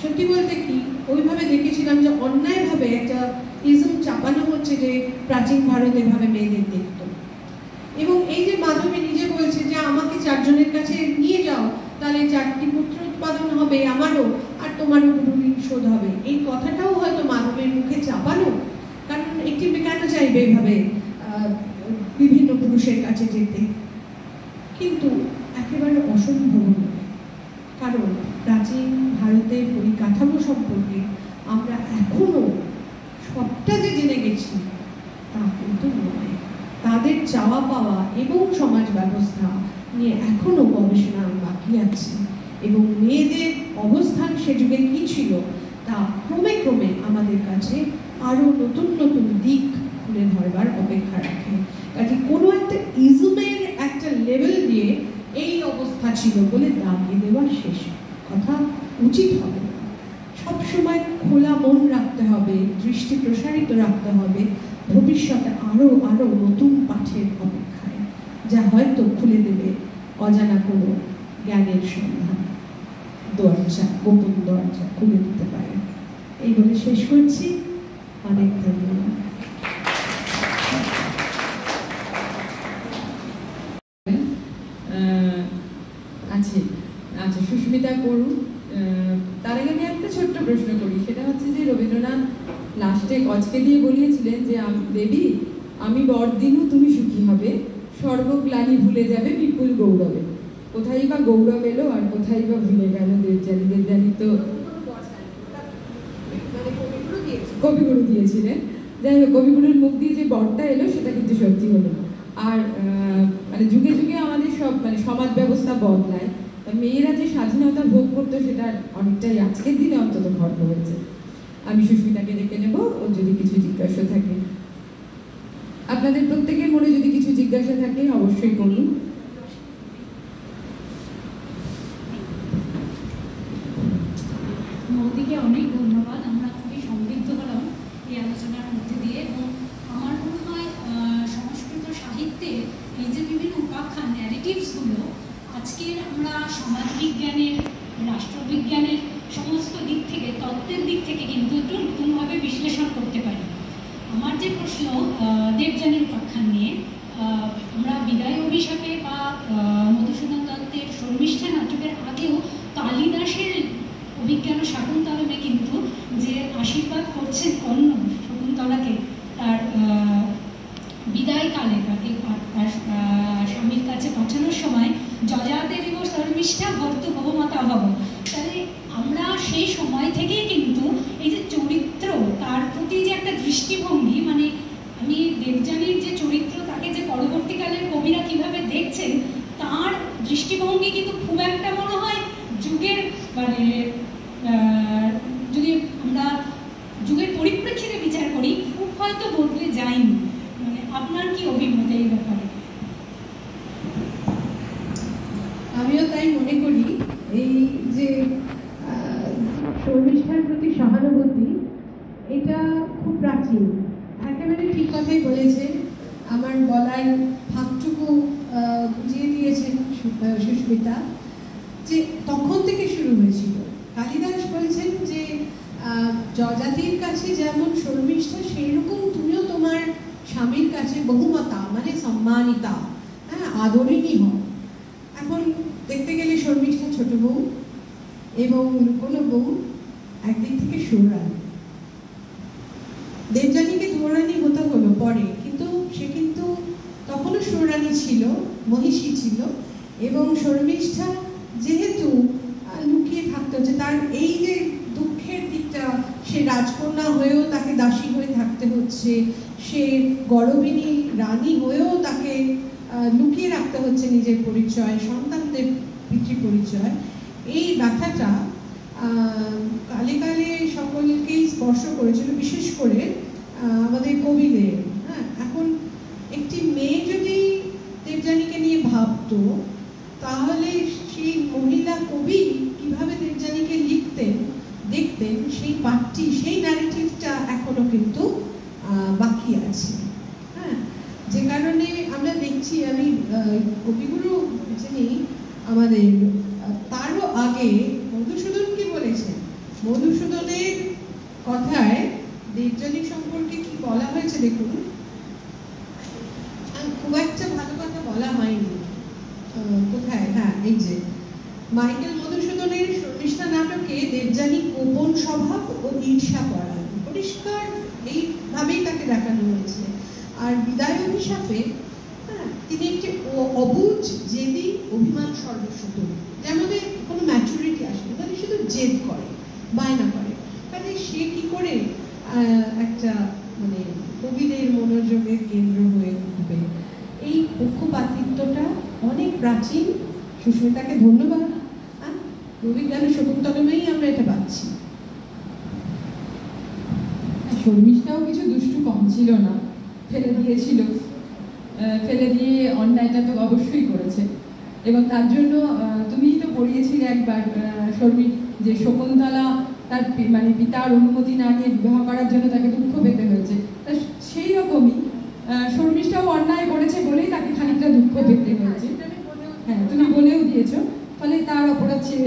সত্যি বলতে কি ওইভাবে দেখেছিলাম যে অন্যায়ভাবে একটা ইজম চাপানো হচ্ছে যে প্রাচীন ভারত এভাবে মেয়েদের দেখত। এবং এই যে মাধবী নিজে বলছে যে আমাকে 4 জনের কাছে নিয়ে যাও, তাহলে 4টি পুত্র উৎপাদন হবে আমারও, আর তোমারও গুরু ঋণ শোধ হবে, এই কথাটাও হয়তো মাধবের মুখে চাপানো। কারণ একটি কেন চাইবে এভাবে বিভিন্ন পুরুষের কাছে যেতে? কিন্তু একেবারে অসম্ভব নয়, কারণ প্রাচীন ভারতের পরিকাঠামো সম্পর্কে আমরা এখনো সবটা যে জেনে গেছি তা কিন্তু নয়। তাদের চাওয়া পাওয়া এবং সমাজ ব্যবস্থা নিয়ে এখনো গবেষণা বাকি আছে, এবং মেয়েদের অবস্থান সে যুগে কি ছিল তা ক্রমে ক্রমে আমাদের কাছে আরো নতুন নতুন দিক খুলে ধরবার অপেক্ষা রাখে। কাজে কোনো একটা ইজমের একটা লেভেল দিয়ে এই অবস্থা ছিল বলে দাগিয়ে দেওয়া শেষ কথা উচিত হবে না। সবসময় খোলা মন রাখতে হবে, দৃষ্টি প্রসারিত রাখতে হবে ভবিষ্যতে আরো আরো নতুন পাঠের অপেক্ষায়, যা হয়তো খুলে দেবে অজানা কোনো জ্ঞানের সন্ধান, দরজা, গোপন দরজা খুলে দিতে পারে। এই বলে শেষ করছি। অনেক ধন্যবাদ। আচ্ছা, সুস্মিতা করুন। তার আগে আমি একটা ছোট্ট প্রশ্ন করি, সেটা হচ্ছে যে রবীন্দ্রনাথ লাস্টে কচকে দিয়ে বলিয়েছিলেন যে দেবী আমি বরদিনও তুমি সুখী হবে, সর্বগ্লানি ভুলে যাবে বিপুল গৌরবে। কোথায় বা গৌরব এলো আর কোথায় বা ভুলে গেল দেবযানী? দেবযানী তো কবিগুরু দিয়েছিলেন। যাই হোক, কবিগুরুর মুখ দিয়ে যে বরটা এলো সেটা কিন্তু সত্যি হলো। আর মানে যুগে যুগে আমাদের সব মানে সমাজ ব্যবস্থা বদলায়, মেয়েরা যে স্বাধীনতা ভোগ করতো সেটা অনেকটাই আজকের দিনে অন্তত খর্ব হয়েছে। আমি সুস্মিতাকে ডেকে নেব, ওর যদি কিছু জিজ্ঞাসা থাকে। আপনাদের প্রত্যেকের মনে যদি কিছু জিজ্ঞাসা থাকে অবশ্যই করুন। মোদিকে অনেক ধন্যবাদ। আমরা খুবই সমৃদ্ধ হলাম এই আলোচনার মধ্যে দিয়ে, এবং আমার মনে হয় সংস্কৃত সাহিত্যের এই যে বিভিন্ন উপাখ্যান ন্যারেটিভসগুলো আজকের আমরা সমাজবিজ্ঞানের, রাষ্ট্রবিজ্ঞানের সমস্ত দিক থেকে, তত্ত্বের দিক থেকে কিন্তু একটু নতুনভাবে বিশ্লেষণ করতে পারি। আমার যে প্রশ্ন দেবযানীর উপাখ্যান নিয়ে, আমরা বিদায় অভিশাপে বা মধুসূদন দত্তের শর্মিষ্ঠা নাটকের আগেও কালিদাসের অভিজ্ঞান শাকুন্তলমে কিন্তু যে আশীর্বাদ করছেন কর্ণ শকুন্তলাকে তার বিদায়কালে, তাকে তার স্বামীর কাছে পাঠানোর সময় যজাতে দেব শর্মিষ্ঠা ভর্ত বহুমাতা হব। তাহলে আমরা সেই সময় থেকেই কিন্তু এই যে চরিত্র, তার প্রতি যে একটা দৃষ্টিভঙ্গি, মানে আমি দেবযানীর যে চরিত্র তাকে যে পরবর্তীকালের কবিরা কিভাবে দেখছেন, তার দৃষ্টিভঙ্গি কিন্তু খুব একটা মনে হয় যুগের মানে যদি আমরা যুগের পরিপ্রেক্ষিতে বিচার করি খুব হয়তো বদলে যায়নি। মানে আপনার কি অভিমত এই ব্যাপারে? আমিও তাই মনে করি। এই যে শর্মিষ্ঠার প্রতি সহানুভূতি, এটা খুব প্রাচীন। একেবারে ঠিক কথাই বলেছেন। আমার বলার ভাবটুকু বুঝিয়ে দিয়েছেন সুস্মিতা, যে তখন থেকে শুরু হয়েছিল। কালিদাস বলছেন যে যজাতির কাছে যেমন শর্মিষ্ঠা, সেই রকম তুমিও তোমার স্বামীর কাছে বহুমতা মানে সম্মানিতা, হ্যাঁ, আদরিণী হও। এখন দেখতে গেলে শর্মিষ্ঠা ছোট বউ এবং কোনো বউ একদিক থেকে সুরানী। দেবযানীকে দুরানী হতে হলো পরে, কিন্তু সে কিন্তু তখনও সুরানী ছিল, মহিষী ছিল। এবং শর্মিষ্ঠা যেহেতু লুকিয়ে থাকতে হচ্ছে, তার এই যে দুঃখের দিকটা, সে রাজকন্যা হয়েও তাকে দাসী হয়ে থাকতে হচ্ছে, সে গরবিনী রানী হয়েও তাকে লুকিয়ে রাখতে হচ্ছে নিজের পরিচয়, সন্তানদের পিতৃ পরিচয়। এই ব্যথাটা কালে কালে সকলকেই স্পর্শ করেছিল, বিশেষ করে আমাদের কবিদের। হ্যাঁ, এখন একটি মেয়ে যদি দেবযানীকে নিয়ে ভাবতো, তাহলে সেই মহিলা কবি কিভাবে দেবযানীকে লিখতেন, দেখতেন, সেই পাঠটি, সেই ন্যারেটিভটা এখনো কিন্তু বাকি আছে। হ্যাঁ, যে কারণে আমরা দেখছি, আমি কবিগুরু যিনি আমাদের, তারও আগে মধুসূদন কি বলেছেন, মধুসূদনের কথায় দেবযানী সম্পর্কে কি বলা হয়েছে দেখুন। খুব একটা ভালো কথা বলা হয়নি, কোথায়, হ্যাঁ, এই যে মাইকেল মধুসূদনের শর্মিষ্ঠা নাটকে দেবযানী গোপন স্বভাব ও ঈর্ষা করা, পরিষ্কার এইভাবেই তাকে দেখানো হয়েছে। আর বিদায় অভিশাপে তিনি একটি অবুঝ জেদি অভিমান সর্বস্বত, যার মধ্যে কোনো ম্যাচুরিটি আসে না, তাহলে শুধু জেদ করে, বায়না করে। তাহলে সে কি করে একটা মানে কবিদের মনোযোগের কেন্দ্র হয়ে উঠবে? এই পক্ষপাতিত্বটা অনেক প্রাচীন। সুস্মিতাকে ধন্যবাদ, রবিজ্ঞানের শকুন্তলমেই আমরা এটা পাচ্ছি। শর্মিষ্ঠাও কিছু দুষ্টু কম ছিল না, ফেলে দিয়েছিল, ফেলে দিয়ে অন্যায়টা তো অবশ্যই করেছে। এবং তার জন্য তুমিই তো পড়িয়েছিলে একবার শর্মি, যে শকুন্তলা তার মানে পিতার অনুমতি না নিয়ে বিবাহ করার জন্য তাকে দুঃখ পেতে হয়েছে। তা সেই রকমই শর্মিষ্ঠাও অন্যায় করেছে বলেই তাকে খানিকটা দুঃখ পেতে হয়েছে। হ্যাঁ, তুমি বলেও দিয়েছো, ফলে তার অপরাধ সে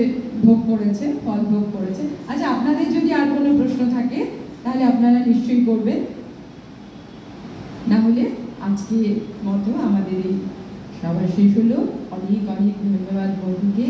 ভোগ করেছে, ফল ভোগ করেছে। আচ্ছা, আপনাদের যদি আর কোনো প্রশ্ন থাকে তাহলে আপনারা নিশ্চয়ই করবেন, না হলে আজকে মতো আমাদের এই সভা শেষ হলো। অনেক অনেক ধন্যবাদ বন্ধুকে।